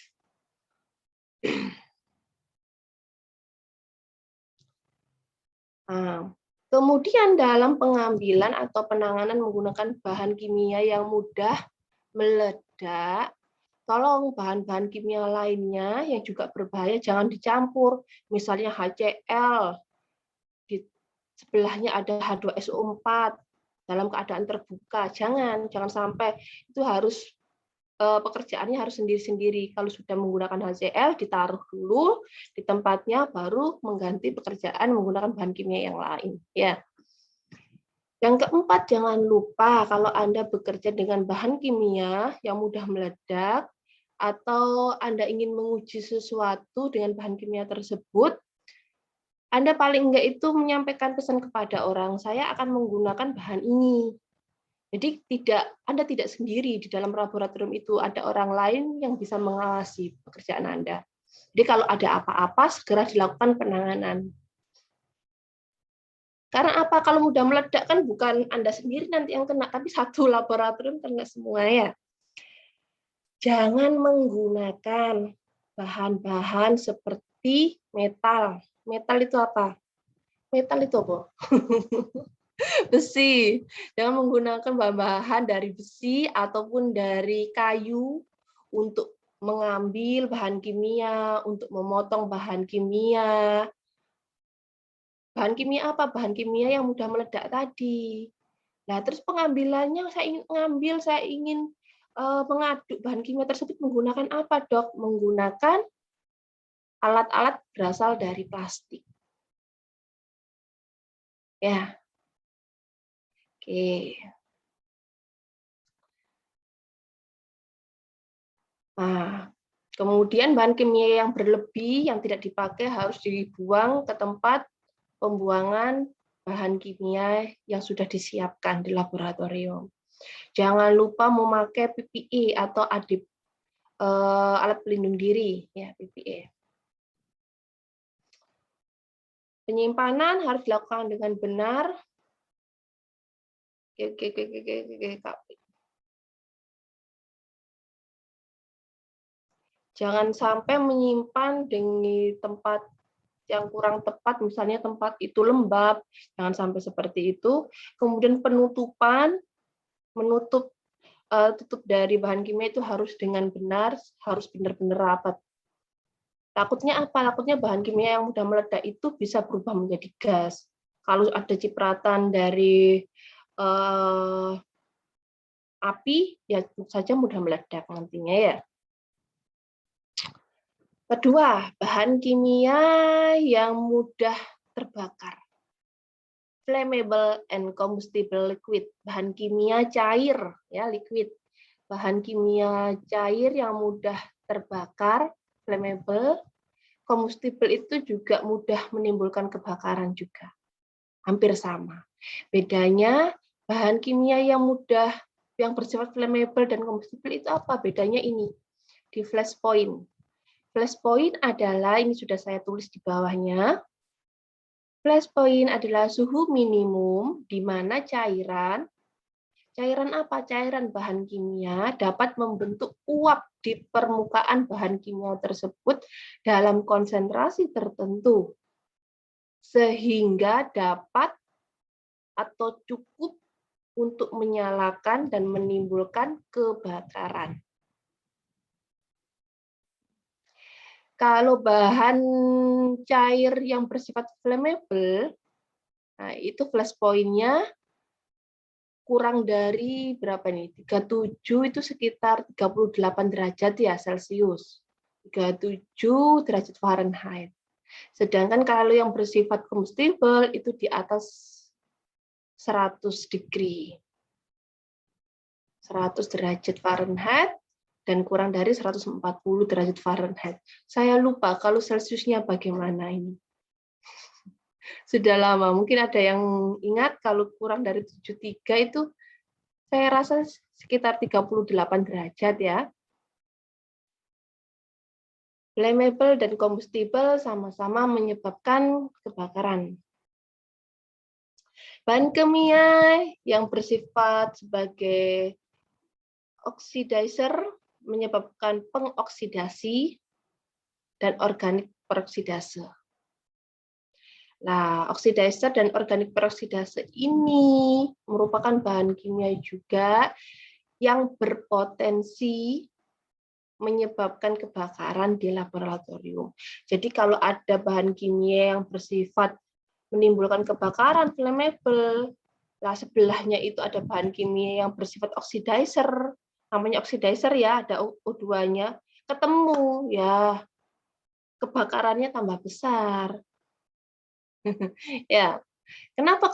Nah, kemudian dalam pengambilan atau penanganan menggunakan bahan kimia yang mudah meledak, tolong bahan-bahan kimia lainnya yang juga berbahaya jangan dicampur. Misalnya HCl, di sebelahnya ada H2SO4 dalam keadaan terbuka. Jangan sampai. Itu harus pekerjaannya harus sendiri-sendiri. Kalau sudah menggunakan HCl, ditaruh dulu di tempatnya, baru mengganti pekerjaan menggunakan bahan kimia yang lain. Ya. Yang keempat, jangan lupa kalau Anda bekerja dengan bahan kimia yang mudah meledak, atau Anda ingin menguji sesuatu dengan bahan kimia tersebut, Anda paling enggak itu menyampaikan pesan kepada orang, saya akan menggunakan bahan ini. Jadi Anda tidak sendiri di dalam laboratorium itu, ada orang lain yang bisa mengawasi pekerjaan Anda. Jadi kalau ada apa-apa, segera dilakukan penanganan. Karena apa? Kalau mudah meledak kan bukan Anda sendiri nanti yang kena, tapi satu laboratorium kena semua ya. Jangan menggunakan bahan-bahan seperti di metal. Metal itu apa? Metal itu apa? Besi. Jangan menggunakan bahan-bahan dari besi ataupun dari kayu untuk mengambil bahan kimia, untuk memotong bahan kimia. Bahan kimia apa? Bahan kimia yang mudah meledak tadi. Nah, terus pengambilannya saya ingin mengaduk bahan kimia tersebut menggunakan apa, Dok? Menggunakan alat-alat berasal dari plastik. Ya. Oke. Nah, kemudian bahan kimia yang berlebih yang tidak dipakai harus dibuang ke tempat pembuangan bahan kimia yang sudah disiapkan di laboratorium. Jangan lupa memakai PPE atau alat pelindung diri, ya PPE. Penyimpanan harus dilakukan dengan benar. Jangan sampai menyimpan di tempat yang kurang tepat, misalnya tempat itu lembab, jangan sampai seperti itu. Kemudian penutupan, tutup dari bahan kimia itu harus dengan benar, harus benar-benar rapat. Takutnya apa? Takutnya bahan kimia yang mudah meledak itu bisa berubah menjadi gas. Kalau ada cipratan dari api, ya tentu saja mudah meledak nantinya ya. Kedua, bahan kimia yang mudah terbakar. Flammable and combustible liquid, bahan kimia cair, ya liquid. Bahan kimia cair yang mudah terbakar, flammable. Combustible itu juga mudah menimbulkan kebakaran juga. Hampir sama. Bedanya bahan kimia yang bersifat flammable dan combustible itu apa? Bedanya ini di flash point. Flash point adalah, ini sudah saya tulis di bawahnya, flash point adalah suhu minimum di mana cairan apa? Cairan bahan kimia dapat membentuk uap di permukaan bahan kimia tersebut dalam konsentrasi tertentu, sehingga dapat atau cukup untuk menyalakan dan menimbulkan kebakaran. Kalau bahan cair yang bersifat flammable, nah itu flash point-nya kurang dari berapa nih? 37 itu sekitar 38 derajat ya Celcius. 37 derajat Fahrenheit. Sedangkan kalau yang bersifat combustible itu di atas 100 degree. 100 derajat Fahrenheit dan kurang dari 140 derajat Fahrenheit. Saya lupa kalau Celciusnya bagaimana ini. Sudah lama, mungkin ada yang ingat kalau kurang dari 73 itu saya rasa sekitar 38 derajat ya. Flammable dan combustible sama-sama menyebabkan kebakaran. Bahan kimia yang bersifat sebagai oxidizer menyebabkan pengoksidasi dan organik peroksidase. Nah, oxidizer dan organik peroksidase ini merupakan bahan kimia juga yang berpotensi menyebabkan kebakaran di laboratorium. Jadi kalau ada bahan kimia yang bersifat menimbulkan kebakaran flammable, nah sebelahnya itu ada bahan kimia yang bersifat oxidizer, namanya oxidizer ya, ada O2-nya, ketemu ya kebakarannya tambah besar. Ya, kenapa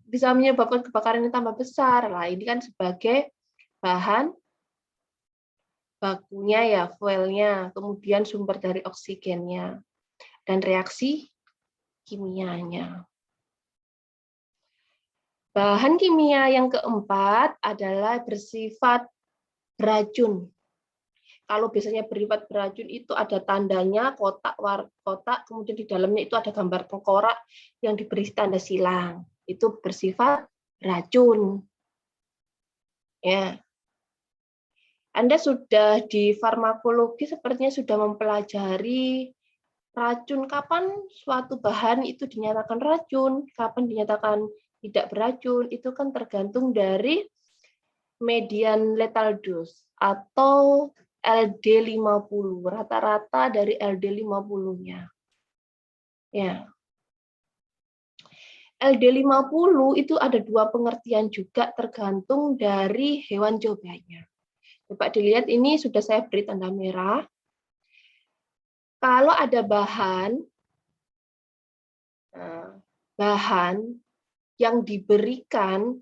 bisa menyebabkan kebakaran yang tambah besar? Lah ini kan sebagai bahan bakunya ya, fuelnya, kemudian sumber dari oksigennya, dan reaksi kimianya. Bahan kimia yang keempat adalah bersifat beracun. Kalau biasanya bersifat beracun itu ada tandanya kotak, kemudian di dalamnya itu ada gambar tengkorak yang diberi tanda silang. Itu bersifat beracun. Ya. Anda sudah di farmakologi sepertinya sudah mempelajari racun, kapan suatu bahan itu dinyatakan racun, kapan dinyatakan tidak beracun, itu kan tergantung dari median lethal dose atau LD50, rata-rata dari LD50-nya. Ya. LD50 itu ada dua pengertian juga tergantung dari hewan cobanya. Coba dilihat, ini sudah saya beri tanda merah. Kalau ada bahan yang diberikan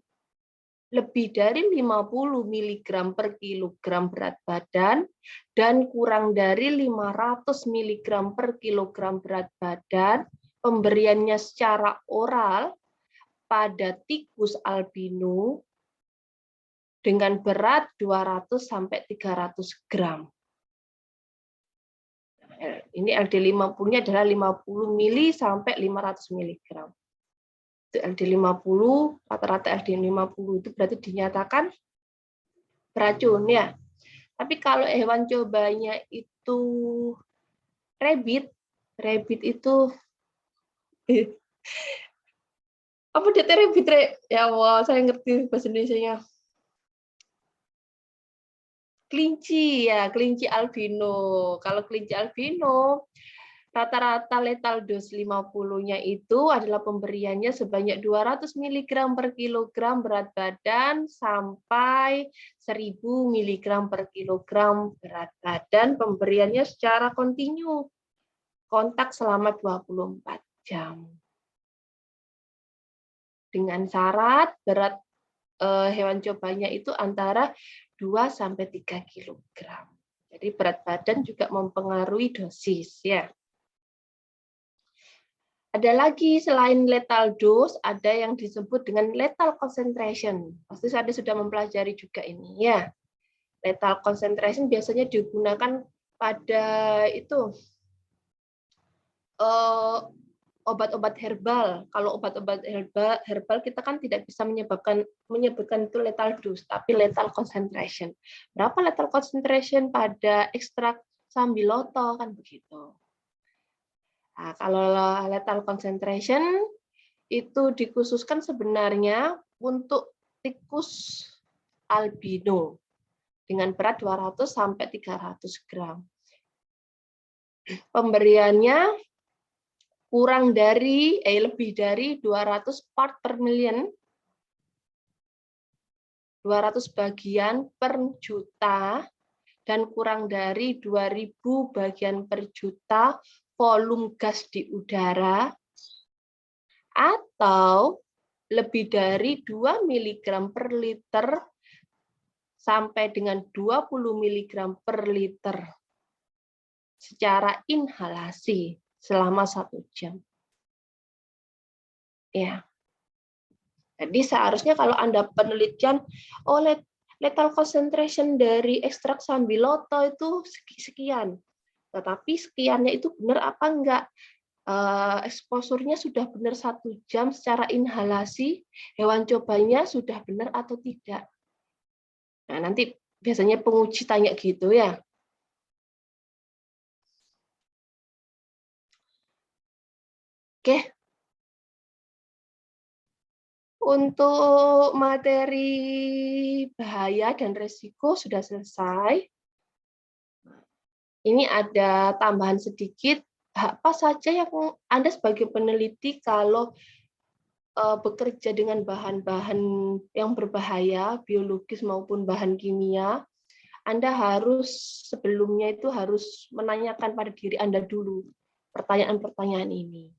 lebih dari 50 mg per kilogram berat badan dan kurang dari 500 mg per kilogram berat badan, pemberiannya secara oral pada tikus albino dengan berat 200 sampai 300 gram. Ini LD50-nya adalah 50 mili sampai 500 mg. LD50, rata-rata LD50 itu berarti dinyatakan beracun ya. Tapi kalau hewan cobanya itu rabbit itu apa dia rabbit? Ya Allah, saya ngerti bahasa Indonesianya. Kelinci ya, kelinci albino. Kalau kelinci albino, rata-rata lethal dose 50-nya itu adalah pemberiannya sebanyak 200 mg per kilogram berat badan sampai 1000 mg per kilogram berat badan, pemberiannya secara kontinu, kontak selama 24 jam. Dengan syarat berat hewan cobanya itu antara 2 sampai 3 kg. Jadi berat badan juga mempengaruhi dosis ya. Ada lagi selain lethal dose, ada yang disebut dengan lethal concentration. Pasti Anda sudah mempelajari juga ini ya. Lethal concentration biasanya digunakan pada itu obat-obat herbal. Kalau obat-obat herbal kita kan tidak bisa menyebutkan itu lethal dose, tapi lethal concentration. Berapa lethal concentration pada ekstrak sambiloto kan begitu. Nah, kalau lethal concentration itu dikhususkan sebenarnya untuk tikus albino dengan berat 200 sampai 300 gram. Pemberiannya kurang dari lebih dari 200 part per million, 200 bagian per juta, dan kurang dari 2000 bagian per juta volume gas di udara, atau lebih dari 2 mg per liter sampai dengan 20 mg per liter secara inhalasi selama 1 jam. Ya. Jadi seharusnya kalau Anda penelitian, lethal concentration dari ekstrak sambiloto itu sekian. Tetapi sekiannya itu benar apa enggak? Eksposurnya sudah benar 1 jam secara inhalasi, hewan cobanya sudah benar atau tidak. Nah, nanti biasanya penguji tanya gitu ya. Oke. Untuk materi bahaya dan resiko sudah selesai. Ini ada tambahan sedikit, apa saja yang Anda sebagai peneliti kalau bekerja dengan bahan-bahan yang berbahaya, biologis maupun bahan kimia, Anda harus sebelumnya itu harus menanyakan pada diri Anda dulu pertanyaan-pertanyaan ini.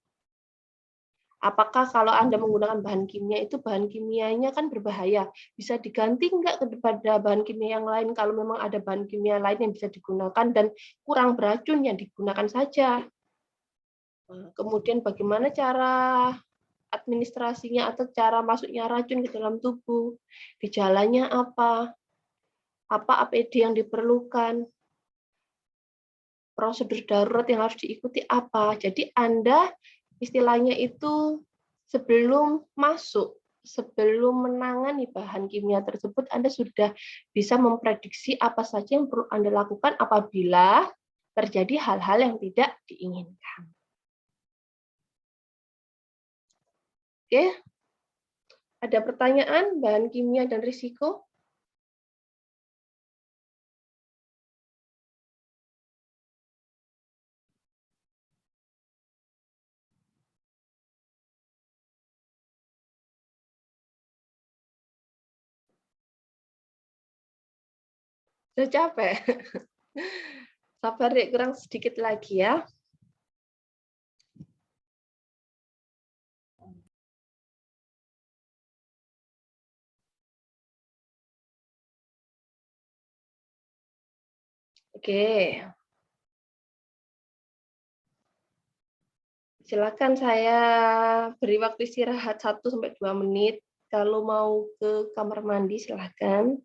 Apakah kalau Anda menggunakan bahan kimia itu bahan kimianya kan berbahaya, bisa diganti enggak kepada bahan kimia yang lain kalau memang ada bahan kimia lain yang bisa digunakan dan kurang beracun yang digunakan saja. Kemudian bagaimana cara administrasinya atau cara masuknya racun ke dalam tubuh, gejalanya apa APD yang diperlukan, prosedur darurat yang harus diikuti apa. Jadi Anda istilahnya itu sebelum masuk, sebelum menangani bahan kimia tersebut, Anda sudah bisa memprediksi apa saja yang perlu Anda lakukan apabila terjadi hal-hal yang tidak diinginkan. Oke, ada pertanyaan bahan kimia dan risiko? Sudah capek? Sabar deh, kurang sedikit lagi ya. Oke. Silakan saya beri waktu istirahat 1-2 menit. Kalau mau ke kamar mandi, silakan.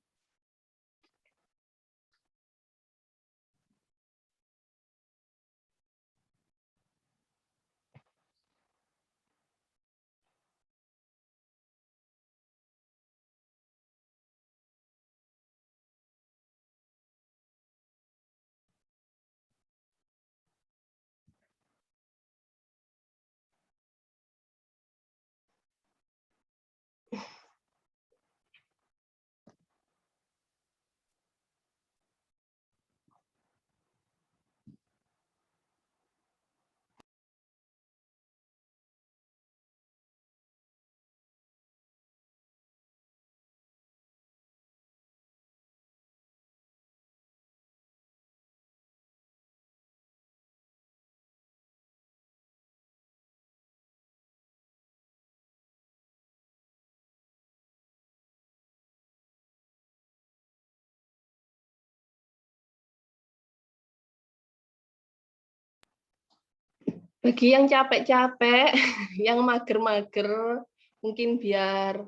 Bagi yang capek-capek, yang mager-mager, mungkin biar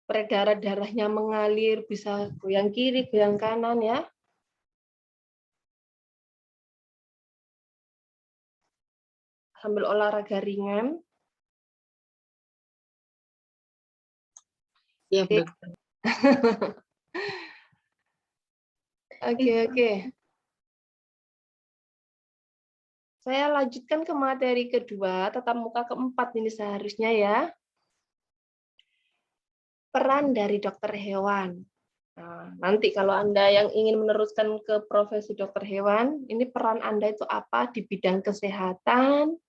peredaran darahnya mengalir, bisa goyang kiri, goyang kanan ya. Sambil olahraga ringan. Iya, Oke. dokter. Oke. Saya lanjutkan ke materi kedua, tatap muka keempat ini seharusnya ya. Peran dari dokter hewan. Nah, nanti kalau Anda yang ingin meneruskan ke profesi dokter hewan, ini peran Anda itu apa di bidang kesehatan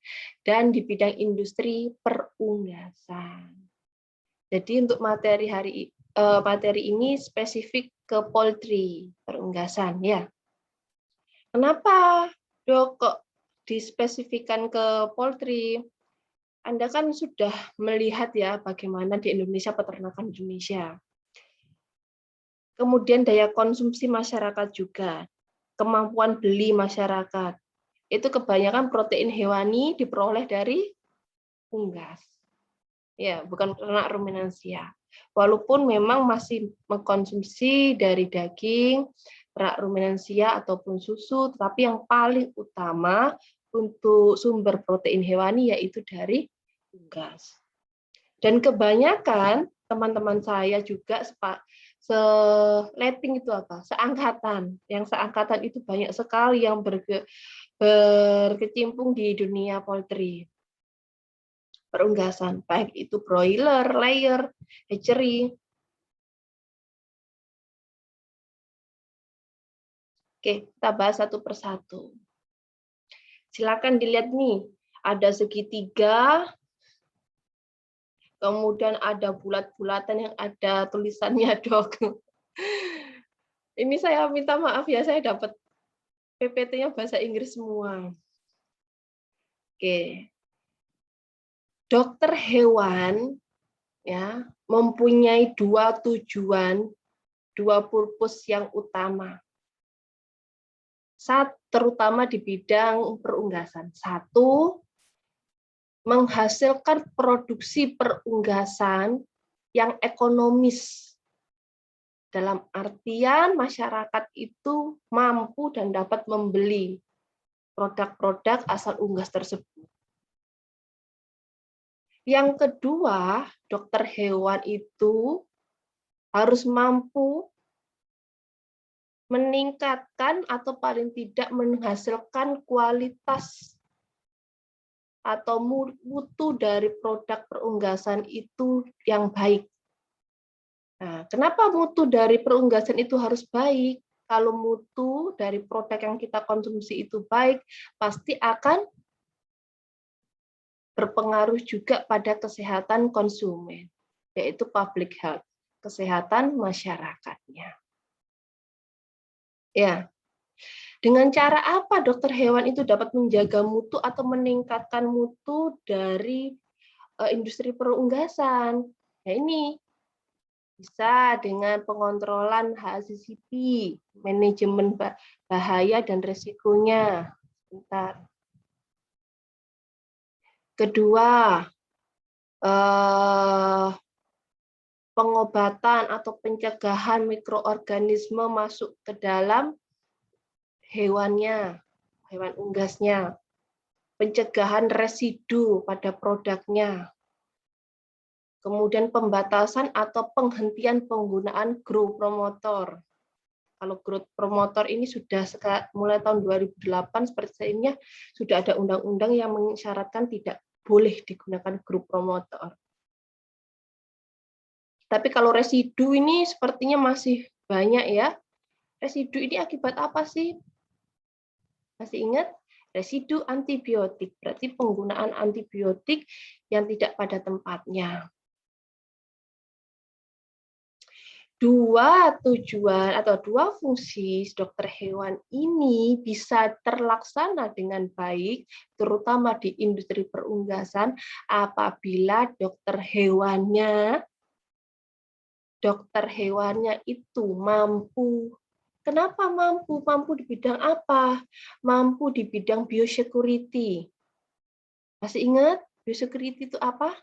dan di bidang industri perunggasan. Jadi untuk materi ini spesifik ke poultry, perunggasan ya. Kenapa, Dok, kok dispesifikkan ke poultry? Anda kan sudah melihat ya bagaimana di Indonesia peternakan Indonesia. Kemudian daya konsumsi masyarakat juga, kemampuan beli masyarakat. Itu kebanyakan protein hewani diperoleh dari unggas. Ya, bukan ternak ruminansia. Walaupun memang masih mengkonsumsi dari daging, ternak ruminansia ataupun susu, tetapi yang paling utama untuk sumber protein hewani yaitu dari unggas. Dan kebanyakan teman-teman saya juga seleting itu apa? Seangkatan. Yang seangkatan itu banyak sekali yang berkecimpung di dunia poultry. Perunggasan, baik itu broiler, layer, hatchery. Oke, kita bahas satu persatu. Silakan dilihat nih, ada segitiga, kemudian ada bulat-bulatan yang ada tulisannya, Dok. Ini saya minta maaf ya, saya dapat PPT-nya bahasa Inggris semua. Oke. Dokter hewan ya mempunyai dua tujuan, dua purpose yang utama. Terutama di bidang perunggasan. Satu, menghasilkan produksi perunggasan yang ekonomis. Dalam artian masyarakat itu mampu dan dapat membeli produk-produk asal unggas tersebut. Yang kedua, dokter hewan itu harus mampu meningkatkan atau paling tidak menghasilkan kualitas atau mutu dari produk perunggasan itu yang baik. Nah, kenapa mutu dari perunggasan itu harus baik? Kalau mutu dari produk yang kita konsumsi itu baik, pasti akan berpengaruh juga pada kesehatan konsumen, yaitu public health, kesehatan masyarakatnya. Ya, dengan cara apa dokter hewan itu dapat menjaga mutu atau meningkatkan mutu dari industri perunggasan? Nah, ini bisa dengan pengontrolan HACCP, manajemen bahaya dan resikonya. Bentar. Kedua, pengobatan atau pencegahan mikroorganisme masuk ke dalam hewannya, hewan unggasnya. Pencegahan residu pada produknya. Kemudian pembatasan atau penghentian penggunaan growth promotor. Kalau growth promotor ini sudah mulai tahun 2008 sepertinya sudah ada undang-undang yang mensyaratkan tidak boleh digunakan growth promotor. Tapi kalau residu ini sepertinya masih banyak ya. Residu ini akibat apa sih? Masih ingat? Residu antibiotik, berarti penggunaan antibiotik yang tidak pada tempatnya. Dua tujuan atau dua fungsi dokter hewan ini bisa terlaksana dengan baik, terutama di industri perunggasan, apabila dokter hewannya itu mampu. Kenapa mampu? Mampu di bidang apa? Mampu di bidang biosecurity. Masih ingat biosecurity itu apa?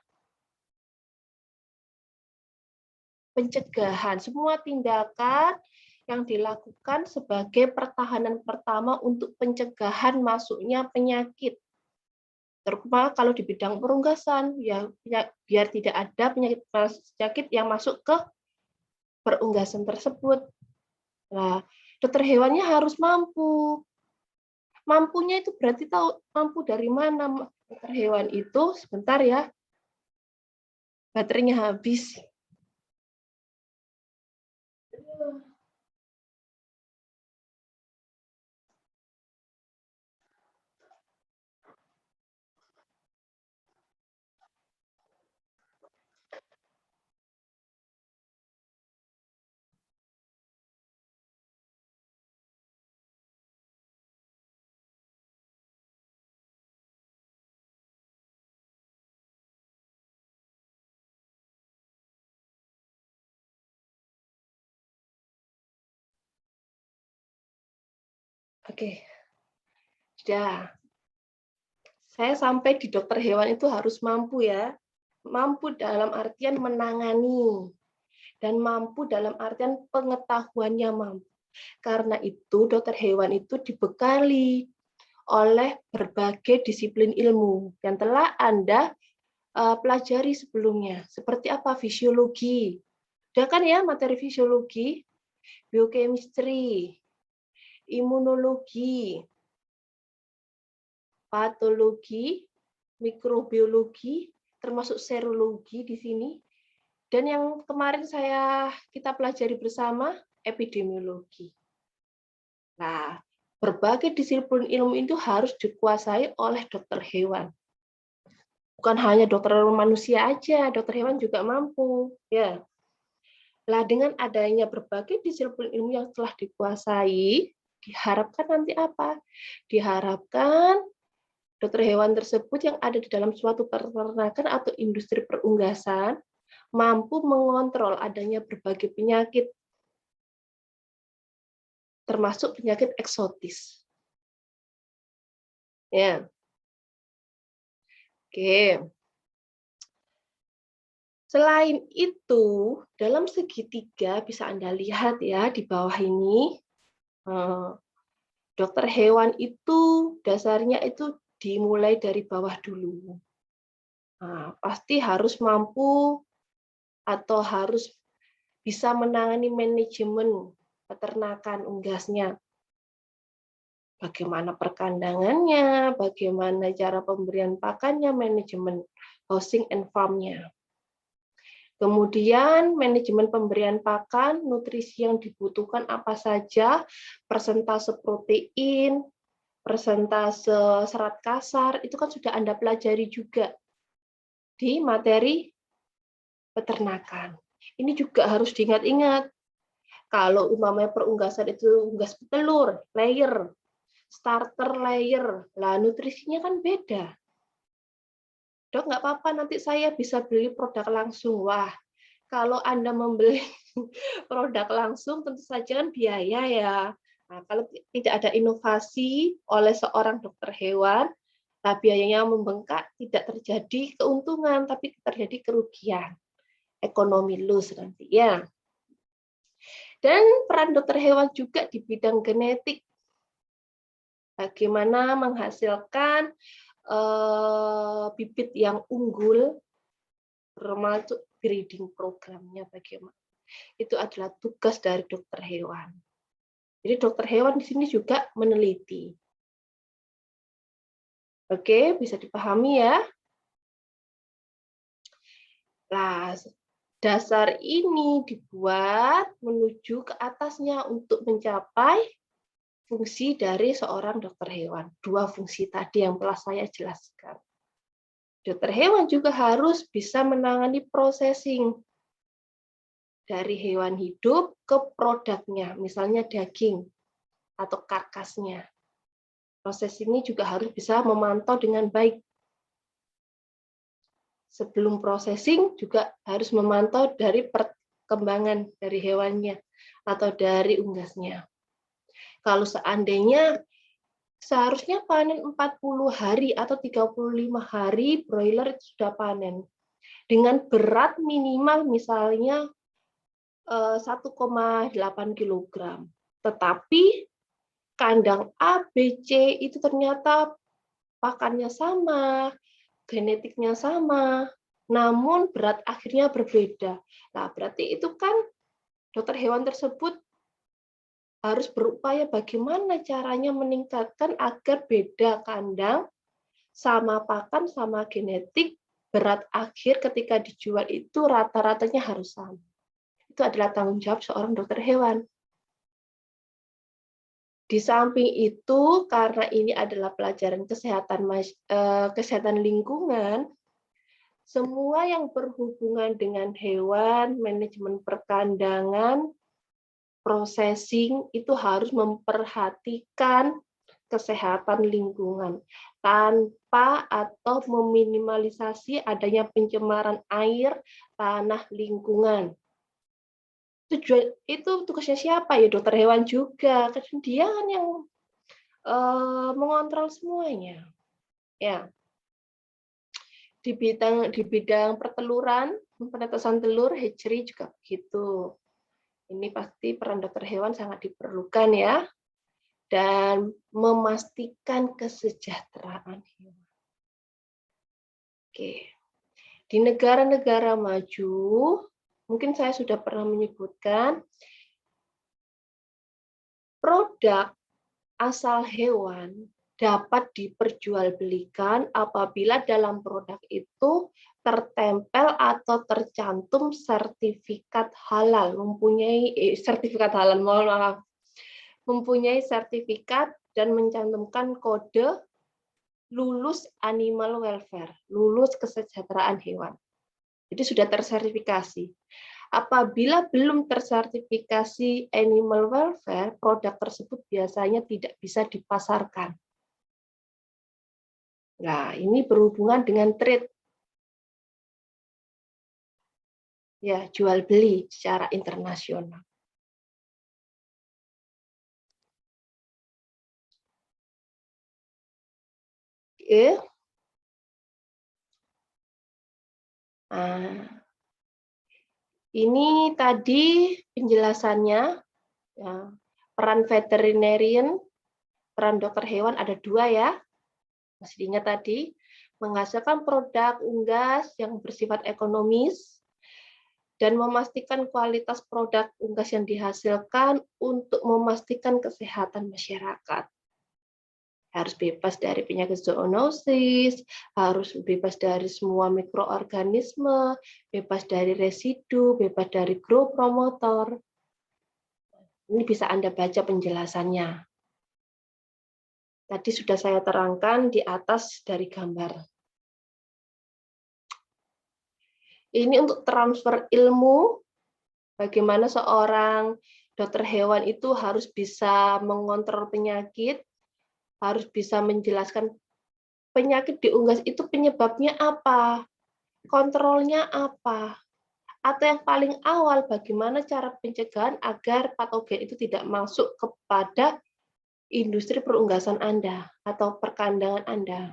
Pencegahan, semua tindakan yang dilakukan sebagai pertahanan pertama untuk pencegahan masuknya penyakit. Terutama kalau di bidang perunggasan, ya biar tidak ada penyakit yang masuk ke perunggasan tersebut. Nah, dokter hewannya harus mampu. Mampunya itu berarti tahu mampu dari mana dokter hewan itu. Sebentar ya, baterainya habis. Oke, sudah. Saya sampai di dokter hewan itu harus mampu ya. Mampu dalam artian menangani. Dan mampu dalam artian pengetahuannya mampu. Karena itu dokter hewan itu dibekali oleh berbagai disiplin ilmu yang telah Anda pelajari sebelumnya. Seperti apa? Fisiologi. Sudah kan ya materi fisiologi, biochemistry, imunologi, patologi, mikrobiologi, termasuk serologi di sini. Dan yang kemarin kita pelajari bersama, epidemiologi. Nah, berbagai disiplin ilmu itu harus dikuasai oleh dokter hewan. Bukan hanya dokter manusia aja, dokter hewan juga mampu. Ya. Nah, dengan adanya berbagai disiplin ilmu yang telah dikuasai, diharapkan nanti apa? Diharapkan dokter hewan tersebut yang ada di dalam suatu peternakan atau industri perunggasan mampu mengontrol adanya berbagai penyakit, termasuk penyakit eksotis. Ya, oke. Selain itu, dalam segitiga bisa Anda lihat ya di bawah ini, dokter hewan itu dasarnya itu dimulai dari bawah dulu. Nah, pasti harus mampu atau harus bisa menangani manajemen peternakan unggasnya. Bagaimana perkandangannya, bagaimana cara pemberian pakannya, manajemen housing and farm-nya. Kemudian manajemen pemberian pakan, nutrisi yang dibutuhkan apa saja, persentase protein, persentase serat kasar, itu kan sudah Anda pelajari juga di materi peternakan. Ini juga harus diingat-ingat. Kalau umpamanya perunggasan itu unggas telur, layer, starter layer, lah nutrisinya kan beda. Dok, nggak apa-apa, nanti saya bisa beli produk langsung. Wah, kalau Anda membeli produk langsung tentu saja kan biaya ya. Nah, kalau tidak ada inovasi oleh seorang dokter hewan, nah biayanya membengkak, tidak terjadi keuntungan, tapi terjadi kerugian. Ekonomi loss nanti ya. Dan peran dokter hewan juga di bidang genetik. Bagaimana menghasilkan bibit yang unggul, termasuk breeding programnya bagaimana. Itu adalah tugas dari dokter hewan. Jadi dokter hewan di sini juga meneliti. Oke, bisa dipahami ya. Nah, dasar ini dibuat menuju ke atasnya untuk mencapai fungsi dari seorang dokter hewan. Dua fungsi tadi yang telah saya jelaskan. Dokter hewan juga harus bisa menangani processing dari hewan hidup ke produknya, misalnya daging atau karkasnya. Proses ini juga harus bisa memantau dengan baik. Sebelum processing juga harus memantau dari perkembangan dari hewannya atau dari unggasnya. Kalau seandainya seharusnya panen 40 hari atau 35 hari broiler sudah panen. Dengan berat minimal misalnya 1,8 kg. Tetapi kandang A, B, C itu ternyata pakannya sama, genetiknya sama, namun berat akhirnya berbeda. Nah, berarti itu kan dokter hewan tersebut harus berupaya bagaimana caranya meningkatkan agar beda kandang, sama pakan, sama genetik, berat akhir ketika dijual itu rata-ratanya harus sama. Itu adalah tanggung jawab seorang dokter hewan. Di samping itu, karena ini adalah pelajaran kesehatan lingkungan, semua yang berhubungan dengan hewan, manajemen perkandangan, processing, itu harus memperhatikan kesehatan lingkungan tanpa atau meminimalisasi adanya pencemaran air, tanah, lingkungan. Itu tugasnya siapa ya, dokter hewan juga, kan dia kan yang mengontrol semuanya ya. Di bidang perteluran, penetesan telur, hatchery juga begitu. Ini pasti peran dokter hewan sangat diperlukan ya, dan memastikan kesejahteraan hewan. Oke, di negara-negara maju, mungkin saya sudah pernah menyebutkan produk asal hewan dapat diperjualbelikan apabila dalam produk itu tertempel atau tercantum sertifikat halal, mempunyai sertifikat dan mencantumkan kode lulus animal welfare, lulus kesejahteraan hewan. Jadi sudah tersertifikasi. Apabila belum tersertifikasi animal welfare, produk tersebut biasanya tidak bisa dipasarkan. Nah, ini berhubungan dengan trade. Ya, jual beli secara internasional. Oke. Nah, ini tadi penjelasannya. Ya, peran veterinarian, peran dokter hewan ada dua ya. Masih diingat tadi, menghasilkan produk unggas yang bersifat ekonomis dan memastikan kualitas produk unggas yang dihasilkan untuk memastikan kesehatan masyarakat. Harus bebas dari penyakit zoonosis, harus bebas dari semua mikroorganisme, bebas dari residu, bebas dari growth promoter. Ini bisa Anda baca penjelasannya. Tadi sudah saya terangkan di atas dari gambar. Ini untuk transfer ilmu, bagaimana seorang dokter hewan itu harus bisa mengontrol penyakit, harus bisa menjelaskan penyakit di unggas itu penyebabnya apa, kontrolnya apa, atau yang paling awal bagaimana cara pencegahan agar patogen itu tidak masuk kepada industri perunggasan Anda atau perkandangan Anda.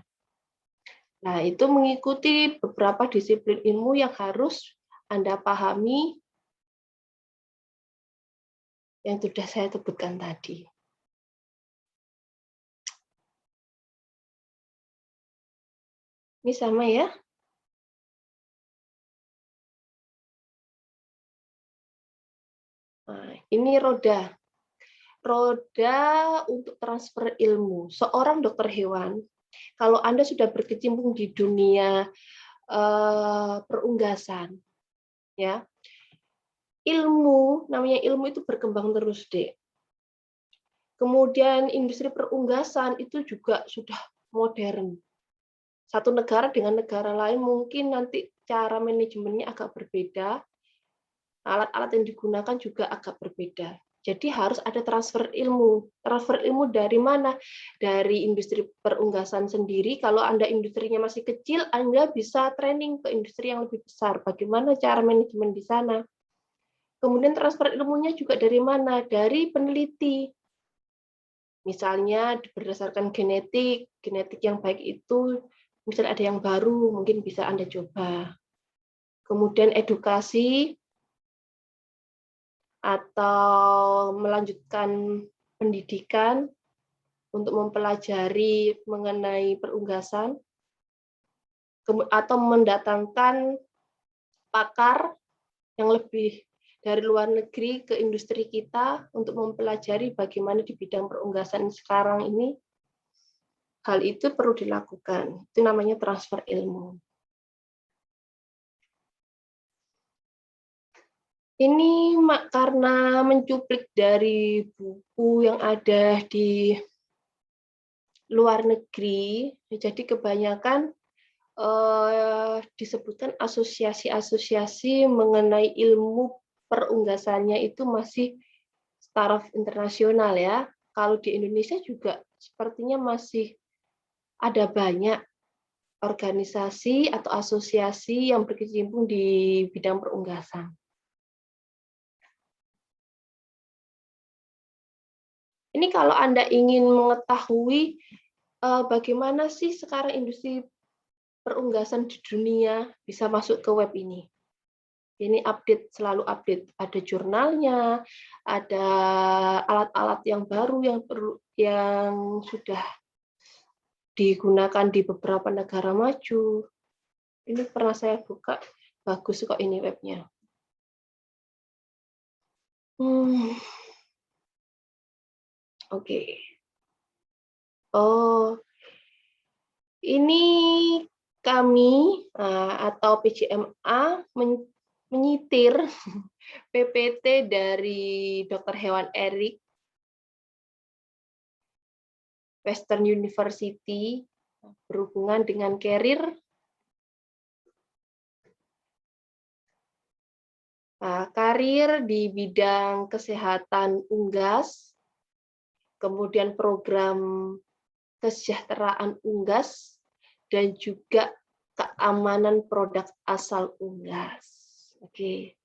Nah, itu mengikuti beberapa disiplin ilmu yang harus Anda pahami yang sudah saya sebutkan tadi. Ini sama ya. Nah, ini roda. Roda untuk transfer ilmu. Seorang dokter hewan, kalau Anda sudah berkecimpung di dunia perunggasan, ya, namanya ilmu itu berkembang terus, Dek. Kemudian industri perunggasan itu juga sudah modern. Satu negara dengan negara lain mungkin nanti cara manajemennya agak berbeda, alat-alat yang digunakan juga agak berbeda. Jadi harus ada transfer ilmu. Transfer ilmu dari mana? Dari industri perunggasan sendiri. Kalau Anda industrinya masih kecil, Anda bisa training ke industri yang lebih besar. Bagaimana cara manajemen di sana? Kemudian transfer ilmunya juga dari mana? Dari peneliti. Misalnya berdasarkan genetik yang baik itu, misalnya ada yang baru, mungkin bisa Anda coba. Kemudian edukasi, atau melanjutkan pendidikan untuk mempelajari mengenai perunggasan, atau mendatangkan pakar yang lebih dari luar negeri ke industri kita untuk mempelajari bagaimana di bidang perunggasan sekarang ini. Hal itu perlu dilakukan. Itu namanya transfer ilmu. Ini karena mencuplik dari buku yang ada di luar negeri, jadi kebanyakan disebutkan asosiasi-asosiasi mengenai ilmu perunggasannya itu masih taraf internasional ya. Kalau di Indonesia juga sepertinya masih ada banyak organisasi atau asosiasi yang berkecimpung di bidang perunggasan. Ini kalau Anda ingin mengetahui bagaimana sih sekarang industri perunggasan di dunia, bisa masuk ke web ini. Ini update, selalu update. Ada jurnalnya, ada alat-alat yang baru yang sudah digunakan di beberapa negara maju. Ini pernah saya buka, bagus kok ini webnya. Oke. Oh, ini kami atau PJMA menyitir PPT dari Dr. Hewan Erik, Western University, berhubungan dengan karir, karir di bidang kesehatan unggas, kemudian program kesejahteraan unggas, dan juga keamanan produk asal unggas. Oke.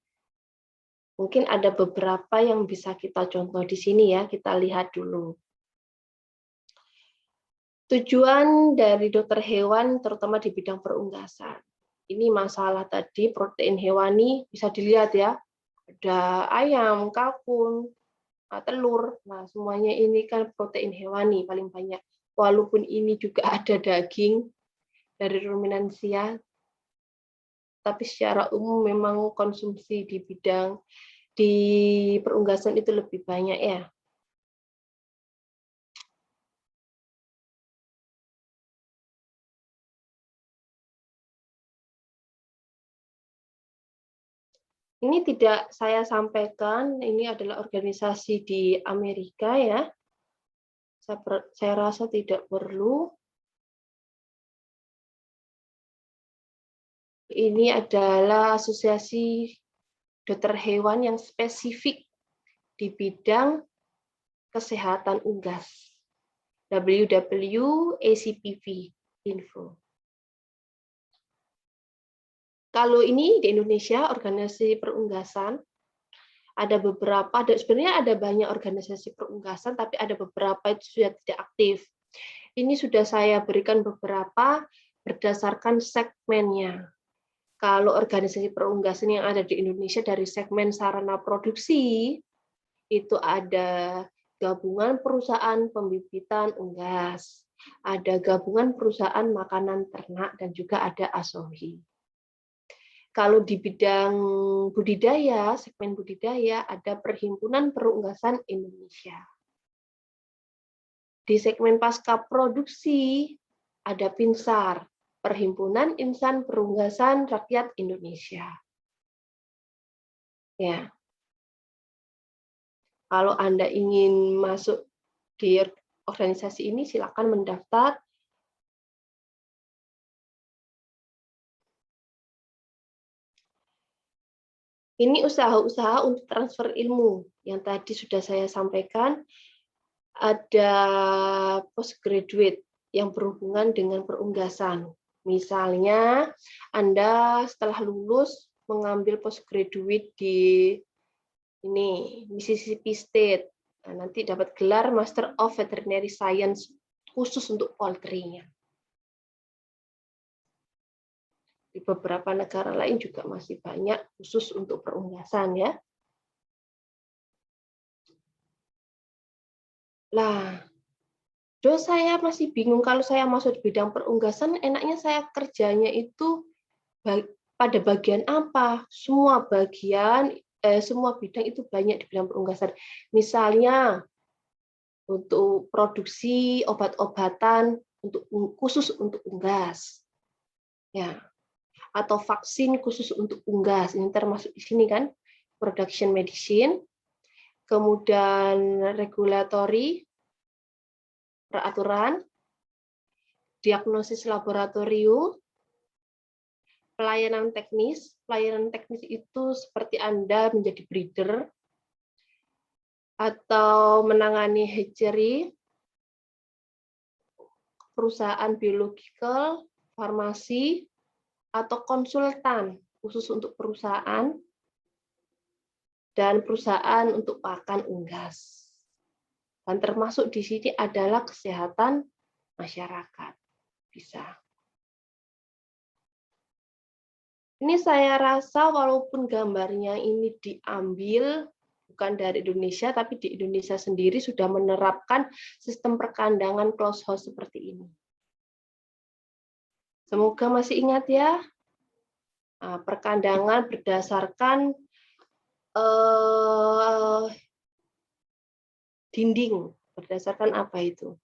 Mungkin ada beberapa yang bisa kita contoh di sini ya, kita lihat dulu. Tujuan dari dokter hewan terutama di bidang perunggasan. Ini masalah tadi protein hewani bisa dilihat ya. Ada ayam, kalkun, telur. Nah, semuanya ini kan protein hewani paling banyak. Walaupun ini juga ada daging dari ruminansia, tapi secara umum memang konsumsi di bidang di perunggasan itu lebih banyak ya. Ini tidak saya sampaikan, ini adalah organisasi di Amerika ya. Saya rasa tidak perlu. Ini adalah asosiasi dokter hewan yang spesifik di bidang kesehatan unggas. WWACPV info. Kalau ini di Indonesia, organisasi perunggasan, ada beberapa, sebenarnya ada banyak organisasi perunggasan, tapi ada beberapa itu sudah tidak aktif. Ini sudah saya berikan beberapa berdasarkan segmennya. Kalau organisasi perunggasan yang ada di Indonesia dari segmen sarana produksi, itu ada gabungan perusahaan pembibitan unggas, ada gabungan perusahaan makanan ternak, dan juga ada ASOHI. Kalau di bidang budidaya, segmen budidaya, ada Perhimpunan Perunggasan Indonesia. Di segmen pasca produksi, ada PINSAR, Perhimpunan Insan Perunggasan Rakyat Indonesia. Ya. Kalau Anda ingin masuk di organisasi ini, silakan mendaftar. Ini usaha-usaha untuk transfer ilmu yang tadi sudah saya sampaikan. Ada postgraduate yang berhubungan dengan perunggasan. Misalnya, Anda setelah lulus mengambil postgraduate di Mississippi State, nah, nanti dapat gelar Master of Veterinary Science khusus untuk poultry-nya. Di beberapa negara lain juga masih banyak khusus untuk perunggasan ya. Lah, saya masih bingung kalau saya masuk di bidang perunggasan, enaknya saya kerjanya itu pada bagian apa? Semua bagian, semua bidang itu banyak di bidang perunggasan. Misalnya untuk produksi obat-obatan khusus untuk unggas, ya, atau vaksin khusus untuk unggas. Ini termasuk di sini kan, production medicine, kemudian regulatory, peraturan, diagnosis laboratorium, pelayanan teknis. Pelayanan teknis itu seperti Anda menjadi breeder atau menangani hatchery, perusahaan biological, farmasi, atau konsultan khusus untuk perusahaan, dan perusahaan untuk pakan unggas. Dan termasuk di sini adalah kesehatan masyarakat. Bisa. Ini saya rasa walaupun gambarnya ini diambil bukan dari Indonesia, tapi di Indonesia sendiri sudah menerapkan sistem perkandangan closed house seperti ini. Semoga masih ingat ya, perkandangan berdasarkan dinding, berdasarkan apa itu?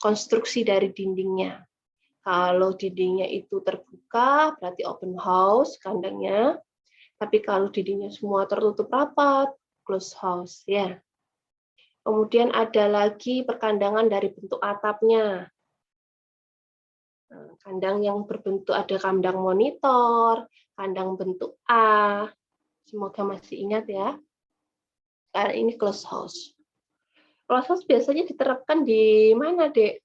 Konstruksi dari dindingnya. Kalau dindingnya itu terbuka, berarti open house kandangnya. Tapi kalau dindingnya semua tertutup rapat, closed house ya. Kemudian ada lagi perkandangan dari bentuk atapnya. Kandang yang berbentuk ada kandang monitor, kandang bentuk A. Semoga masih ingat ya. Karena ini closed house. Closed house biasanya diterapkan di mana, Dek?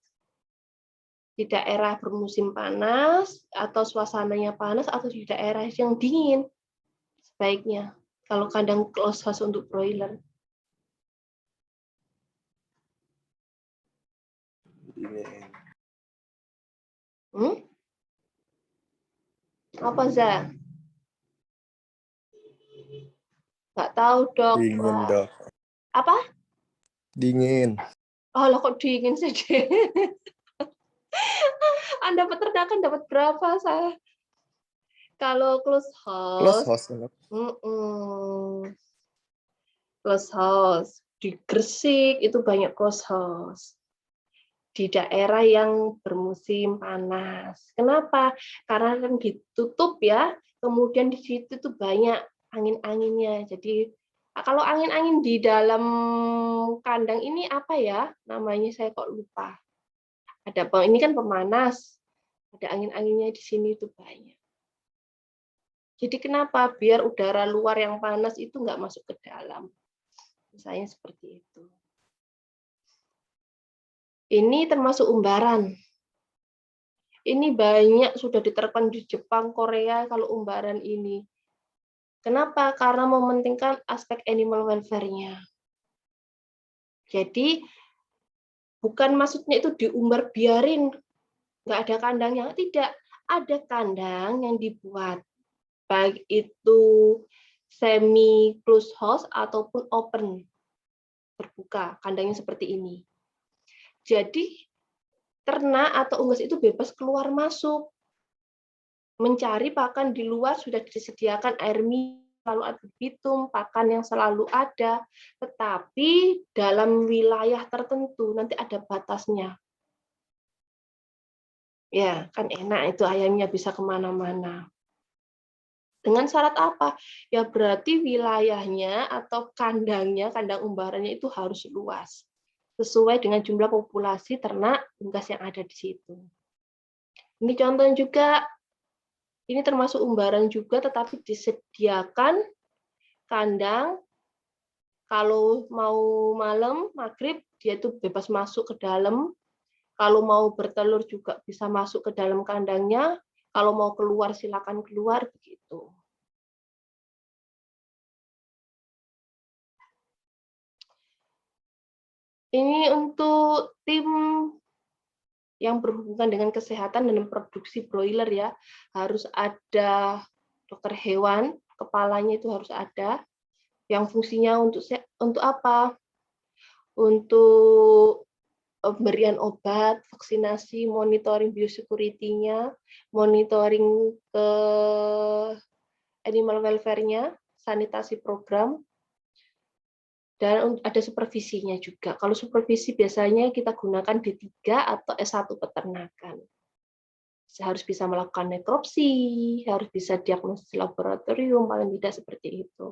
Di daerah bermusim panas, atau suasananya panas, atau di daerah yang dingin, sebaiknya. Kalau kandang closed house untuk broiler. Apa, Za? Nggak tahu, Dok. Dingin, Dok. Apa? Dingin. Oh, lah kok dingin sih? Anda peternakan dapat berapa, saya? Kalau close Close house, house. close house di Gresik itu banyak close house. Di daerah yang bermusim panas. Kenapa? Karena kan ditutup ya, kemudian di situ tuh banyak angin-anginnya. Jadi kalau angin-angin di dalam kandang ini apa ya? Namanya saya kok lupa. Ini kan pemanas. Ada angin-anginnya di sini tuh banyak. Jadi kenapa? Biar udara luar yang panas itu nggak masuk ke dalam. Misalnya seperti itu. Ini termasuk umbaran. Ini banyak sudah diterapkan di Jepang, Korea kalau umbaran ini. Kenapa? Karena mementingkan aspek animal welfare-nya. Jadi bukan maksudnya itu diumbar biarin, nggak ada kandangnya. Tidak, ada kandang yang dibuat. Baik itu semi closed house ataupun open, terbuka, kandangnya seperti ini. Jadi ternak atau unggas itu bebas keluar masuk, mencari pakan di luar, sudah disediakan air minum, lalu ada bitum, pakan yang selalu ada, tetapi dalam wilayah tertentu nanti ada batasnya. Ya, kan enak itu ayamnya bisa kemana-mana. Dengan syarat apa? Ya berarti wilayahnya atau kandangnya, kandang umbarannya itu harus luas, sesuai dengan jumlah populasi ternak unggas yang ada di situ. Ini contoh juga, ini termasuk umbaran juga, tetapi disediakan kandang. Kalau mau malam, maghrib, dia itu bebas masuk ke dalam. Kalau mau bertelur juga bisa masuk ke dalam kandangnya. Kalau mau keluar, silakan keluar, begitu. Ini untuk tim yang berhubungan dengan kesehatan dan produksi broiler ya. Harus ada dokter hewan, kepalanya itu harus ada. Yang fungsinya untuk apa? Untuk pemberian obat, vaksinasi, monitoring biosecurity-nya, monitoring ke animal welfare-nya, sanitasi program, dan ada supervisinya juga. Kalau supervisi biasanya kita gunakan D3 atau S1 peternakan. Harus bisa melakukan nekropsi, harus bisa diagnosis laboratorium, paling tidak seperti itu.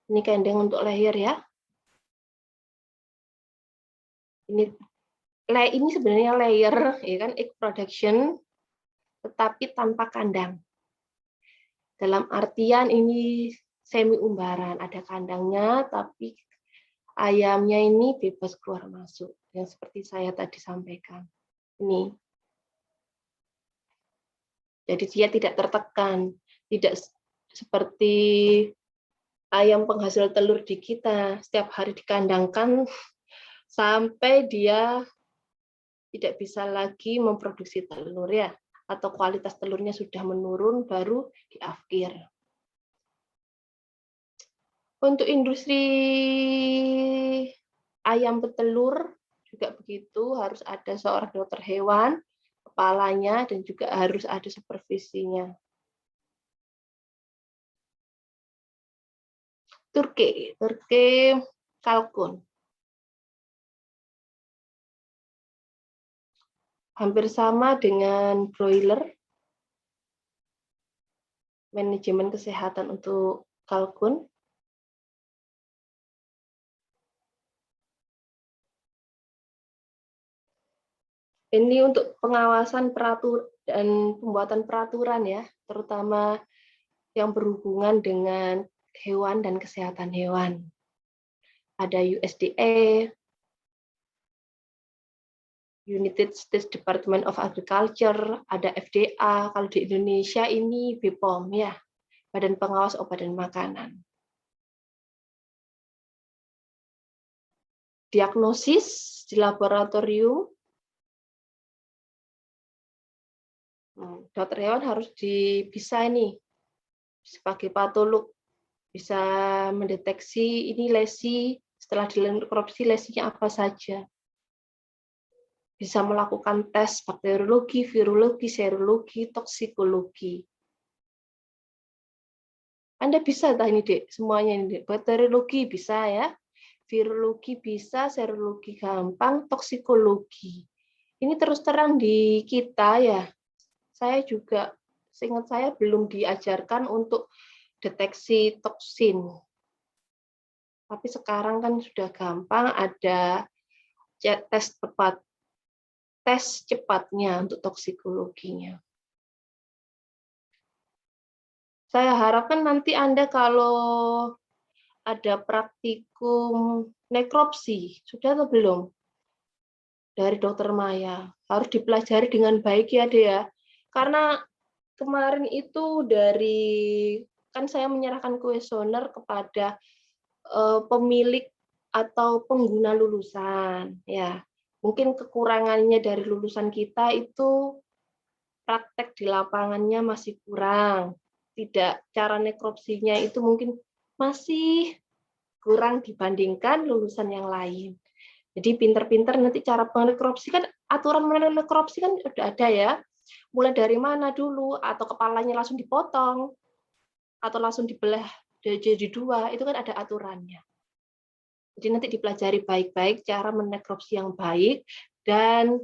Ini kandang untuk layer ya. Ini sebenarnya layer, ya kan, egg production, tetapi tanpa kandang. Dalam artian ini semi umbaran, ada kandangnya, tapi ayamnya ini bebas keluar masuk, yang seperti saya tadi sampaikan. Ini. Jadi dia tidak tertekan, tidak seperti ayam penghasil telur di kita, setiap hari dikandangkan sampai dia tidak bisa lagi memproduksi telur ya, atau kualitas telurnya sudah menurun baru diafkir. Untuk industri ayam petelur juga begitu, harus ada seorang dokter hewan, kepalanya, dan juga harus ada supervisinya. Turki kalkun. Hampir sama dengan broiler, manajemen kesehatan untuk kalkun. Ini untuk pengawasan dan pembuatan peraturan ya, terutama yang berhubungan dengan hewan dan kesehatan hewan. Ada USDA, United States Department of Agriculture, ada FDA, kalau di Indonesia ini BPOM ya, Badan Pengawas Obat dan Makanan. Diagnosis di laboratorium, dokter hewan harus bisa ini sebagai patolog, bisa mendeteksi ini lesi Setelah dinekropsi, lesinya apa saja. Bisa melakukan tes bakteriologi, virologi, serologi, toksikologi. Anda bisa ini, Dek, semuanya ini, Dek. Bakteriologi bisa ya. Virologi bisa, serologi gampang, toksikologi. Ini terus terang di kita ya. Saya juga, seingat saya belum diajarkan untuk deteksi toksin. Tapi sekarang kan sudah gampang, ada tes cepatnya untuk toksikologinya. Saya harapkan nanti Anda kalau ada praktikum nekropsi, sudah atau belum? Dari Dokter Maya. Harus dipelajari dengan baik ya, Dea. Karena kemarin itu kan saya menyerahkan kuesioner kepada pemilik atau pengguna lulusan. Ya, mungkin kekurangannya dari lulusan kita itu praktek di lapangannya masih kurang. Tidak, cara nekropsinya itu mungkin masih kurang dibandingkan lulusan yang lain. Jadi pinter-pinter nanti cara nekropsi kan, aturan mengenai nekropsi kan udah ada ya. Mulai dari mana dulu, atau kepalanya langsung dipotong, atau langsung dibelah jadi dua, itu kan ada aturannya. Jadi nanti dipelajari baik-baik cara menekropsi yang baik, dan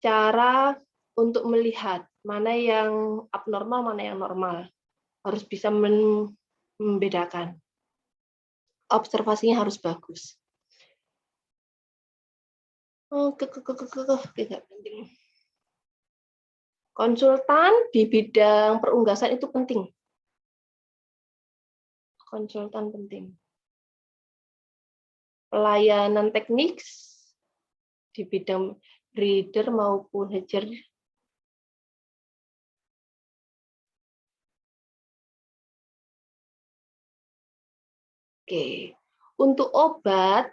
cara untuk melihat mana yang abnormal, mana yang normal. Harus bisa membedakan. Observasinya harus bagus. Tidak penting. Konsultan di bidang perunggasan itu penting. Konsultan penting. Pelayanan teknik di bidang breeder maupun hatcher. Oke, untuk obat,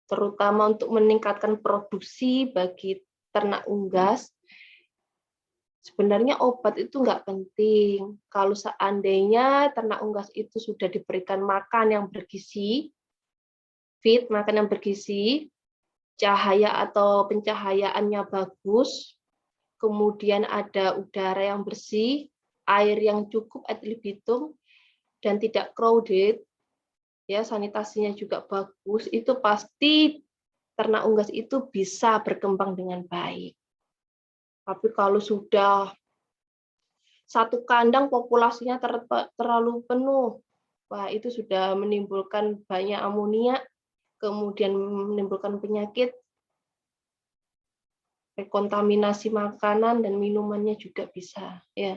terutama untuk meningkatkan produksi bagi ternak unggas, sebenarnya obat itu nggak penting. Kalau seandainya ternak unggas itu sudah diberikan makan yang bergizi, makan yang bergizi, cahaya atau pencahayaannya bagus, kemudian ada udara yang bersih, air yang cukup ad libitum, dan tidak crowded, ya sanitasinya juga bagus, itu pasti ternak unggas itu bisa berkembang dengan baik. Tapi kalau sudah satu kandang populasinya terlalu penuh, wah itu sudah menimbulkan banyak amonia, kemudian menimbulkan penyakit, kontaminasi makanan dan minumannya juga bisa, ya.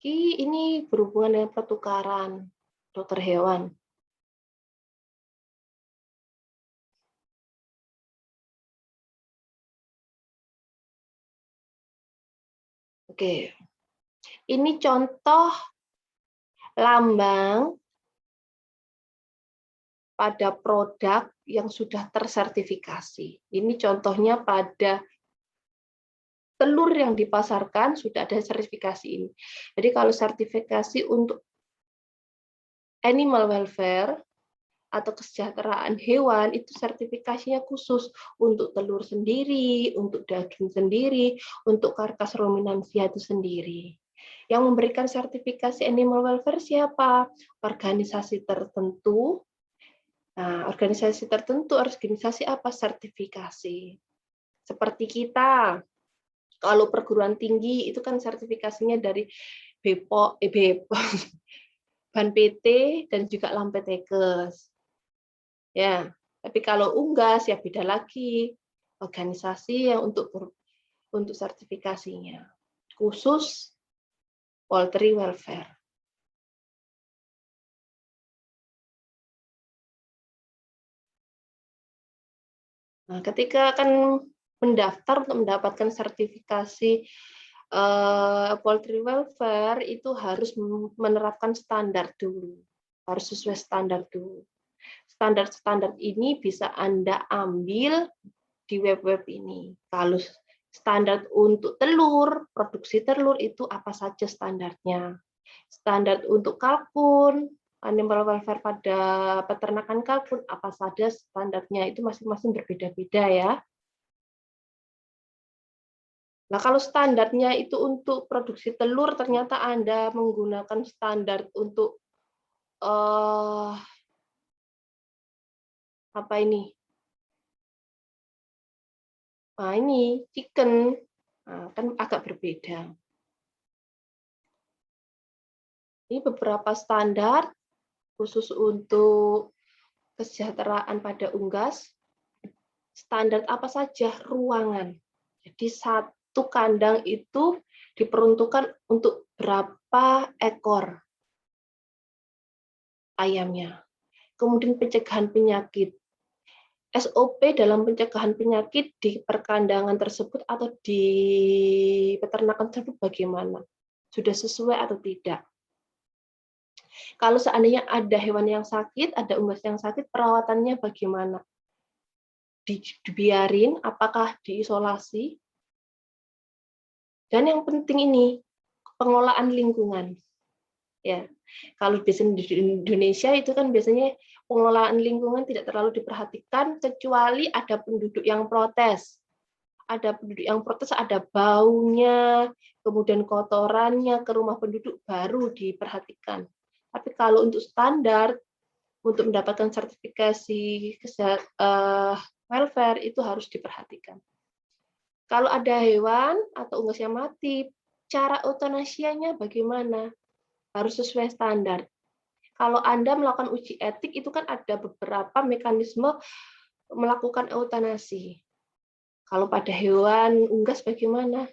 Ini berhubungan dengan pertukaran dokter hewan. Oke, ini contoh lambang pada produk yang sudah tersertifikasi. Ini contohnya pada telur yang dipasarkan sudah ada sertifikasi ini. Jadi kalau sertifikasi untuk animal welfare atau kesejahteraan hewan, itu sertifikasinya khusus untuk telur sendiri, untuk daging sendiri, untuk karkas ruminansia itu sendiri. Yang memberikan sertifikasi animal welfare siapa? Organisasi tertentu. Nah, organisasi tertentu, organisasi apa? Sertifikasi. Seperti kita, kalau perguruan tinggi itu kan sertifikasinya dari BPOM, Ban PT dan juga Lampetekes. Ya, tapi kalau unggas ya beda lagi, organisasi yang untuk sertifikasinya khusus poultry welfare. Nah, ketika akan mendaftar untuk mendapatkan sertifikasi poultry welfare, itu harus menerapkan standar dulu, harus sesuai standar dulu. Standar-standar ini bisa Anda ambil di web-web ini. Kalau standar untuk telur, produksi telur itu apa saja standarnya. Standar untuk kalkun, animal welfare pada peternakan kalkun, apa saja standarnya itu masing-masing berbeda-beda ya. Nah, kalau standarnya itu untuk produksi telur, ternyata Anda menggunakan standar untuk apa ini? Nah, ini chicken, nah, kan agak berbeda. Ini beberapa standar khusus untuk kesejahteraan pada unggas. Standar apa saja? Ruangan. Jadi satu kandang itu diperuntukkan untuk berapa ekor ayamnya. Kemudian pencegahan penyakit. SOP dalam pencegahan penyakit di perkandangan tersebut atau di peternakan tersebut bagaimana? Sudah sesuai atau tidak? Kalau seandainya ada hewan yang sakit, ada unggas yang sakit, perawatannya bagaimana? Dibiarin, apakah diisolasi? Dan yang penting ini, pengelolaan lingkungan. Ya, kalau biasanya di Indonesia itu kan biasanya pengelolaan lingkungan tidak terlalu diperhatikan kecuali ada penduduk yang protes. Ada penduduk yang protes, ada baunya, kemudian kotorannya ke rumah penduduk baru diperhatikan. Tapi kalau untuk standar, untuk mendapatkan sertifikasi welfare itu harus diperhatikan. Kalau ada hewan atau unggas yang mati, cara eutanasianya bagaimana? Harus sesuai standar. Kalau Anda melakukan uji etik, itu kan ada beberapa mekanisme melakukan eutanasi. Kalau pada hewan unggas bagaimana?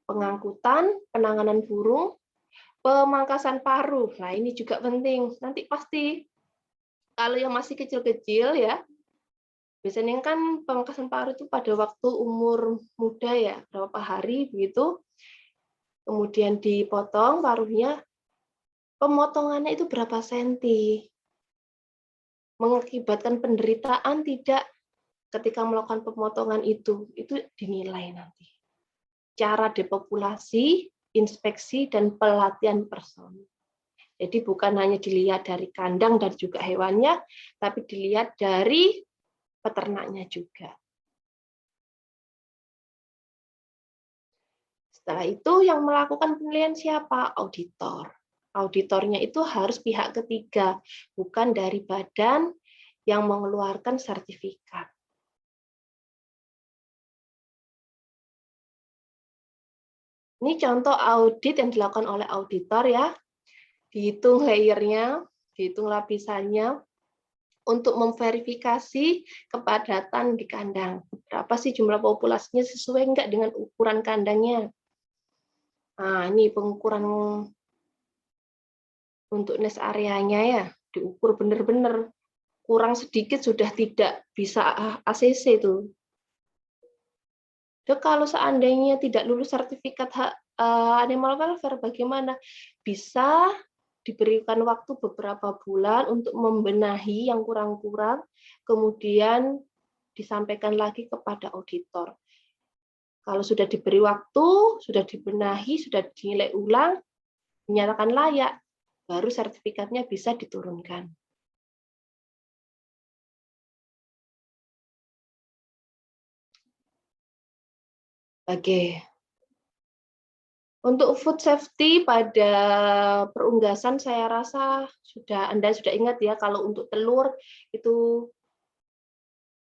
Pengangkutan, penanganan burung, pemangkasan paruh. Nah, ini juga penting. Nanti pasti kalau yang masih kecil-kecil ya, biasanya kan pemangkasan paruh itu pada waktu umur muda ya, berapa hari begitu. Kemudian dipotong paruhnya, pemotongannya itu berapa senti. Mengakibatkan penderitaan tidak ketika melakukan pemotongan itu dinilai nanti. Cara depopulasi, inspeksi, dan pelatihan personil. Jadi bukan hanya dilihat dari kandang dan juga hewannya, tapi dilihat dari peternaknya juga. Setelah itu yang melakukan penilaian siapa? Auditor. Auditornya itu harus pihak ketiga, bukan dari badan yang mengeluarkan sertifikat. Ini contoh audit yang dilakukan oleh auditor ya. Dihitung layernya, dihitung lapisannya, untuk memverifikasi kepadatan di kandang. Berapa sih jumlah populasinya, sesuai enggak dengan ukuran kandangnya. Nah, ini pengukuran untuk nest areanya ya, diukur benar-benar. Kurang sedikit sudah tidak bisa ACC itu. Dan kalau seandainya tidak lulus sertifikat animal welfare, bagaimana? Bisa diberikan waktu beberapa bulan untuk membenahi yang kurang-kurang, kemudian disampaikan lagi kepada auditor. Kalau sudah diberi waktu, sudah dibenahi, sudah dinilai ulang, dinyatakan layak, baru sertifikatnya bisa diturunkan. Oke. Untuk food safety pada perunggasan, saya rasa Anda sudah ingat ya, kalau untuk telur itu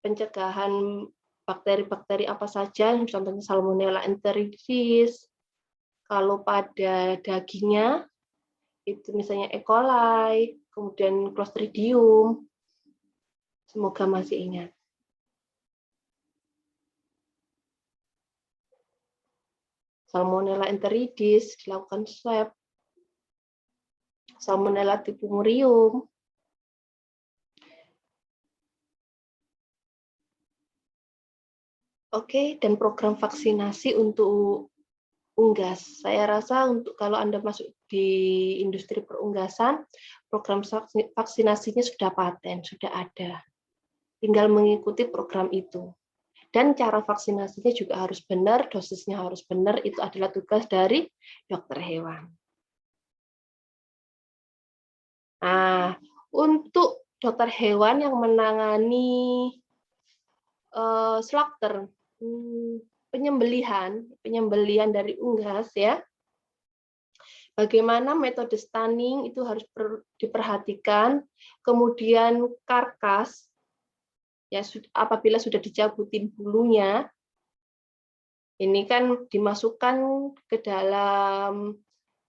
pencegahan bakteri-bakteri apa saja, contohnya Salmonella enteritidis. Kalau pada dagingnya, itu misalnya E. coli, kemudian Clostridium. Semoga masih ingat. Salmonella enteritidis dilakukan swab, Salmonella typhimurium. Oke, dan program vaksinasi untuk unggas. Saya rasa untuk kalau Anda masuk di industri perunggasan, program vaksinasinya sudah paten, sudah ada. Tinggal mengikuti program itu. Dan cara vaksinasinya juga harus benar, dosisnya harus benar, itu adalah tugas dari dokter hewan. Nah, untuk dokter hewan yang menangani slaughter, penyembelihan dari unggas ya. Bagaimana metode stunning itu harus diperhatikan. Kemudian karkas ya apabila sudah dicabutin bulunya, ini kan dimasukkan ke dalam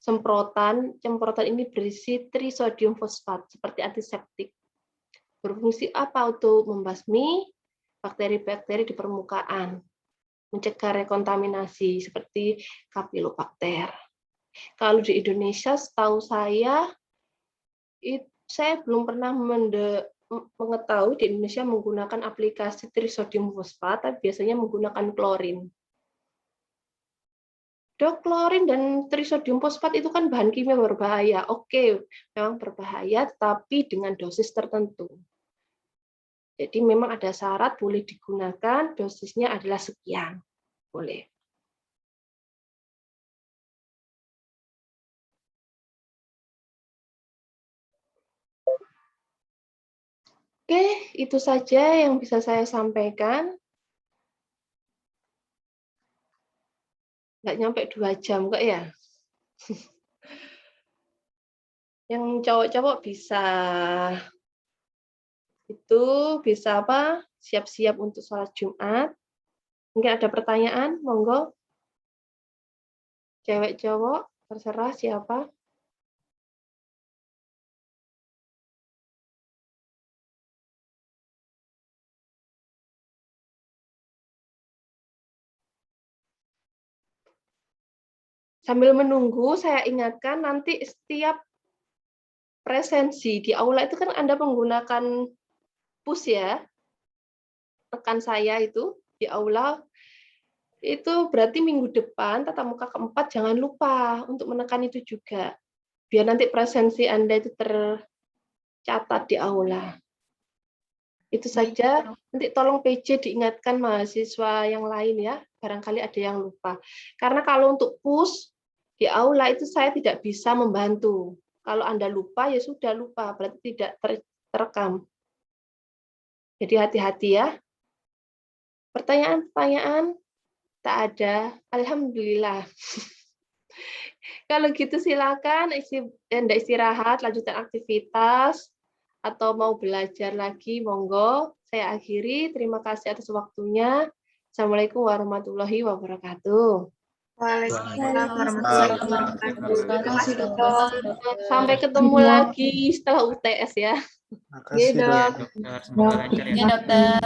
semprotan ini berisi trisodium fosfat seperti antiseptik. Berfungsi apa? Untuk membasmi bakteri-bakteri di permukaan, mencegah rekontaminasi seperti Campylobacter. Kalau di Indonesia, setahu saya belum pernah mengetahui di Indonesia menggunakan aplikasi trisodium fosfat, tapi biasanya menggunakan klorin. Dok, klorin dan trisodium fosfat itu kan bahan kimia berbahaya. Oke, memang berbahaya, tapi dengan dosis tertentu. Jadi memang ada syarat boleh digunakan, dosisnya adalah sekian. Boleh. Oke, itu saja yang bisa saya sampaikan. Nggak nyampe 2 jam kok ya. Yang cowok-cowok bisa apa? Siap-siap untuk sholat Jumat. Mungkin ada pertanyaan, monggo. Cewek cowok, terserah siapa. Sambil menunggu, saya ingatkan nanti setiap presensi di aula itu kan Anda menggunakan push ya. Rekan saya itu di aula, itu berarti minggu depan tatap muka keempat jangan lupa untuk menekan itu juga. Biar nanti presensi Anda itu tercatat di aula. Itu saja, nanti tolong PJ diingatkan mahasiswa yang lain ya, barangkali ada yang lupa. Karena kalau untuk push di aula itu saya tidak bisa membantu. Kalau Anda lupa, ya sudah lupa, berarti tidak terekam. Jadi hati-hati ya. Pertanyaan-pertanyaan? Tak ada. Alhamdulillah. Kalau gitu silakan Anda istirahat, lanjutkan aktivitas, atau mau belajar lagi, monggo. Saya akhiri. Terima kasih atas waktunya. Assalamualaikum warahmatullahi wabarakatuh. Waalaikumsalam warahmatullahi wabarakatuh. Sampai ketemu lagi setelah UTS ya. Makasih, Dok. Dokter, semoga lancar ya. Dokter.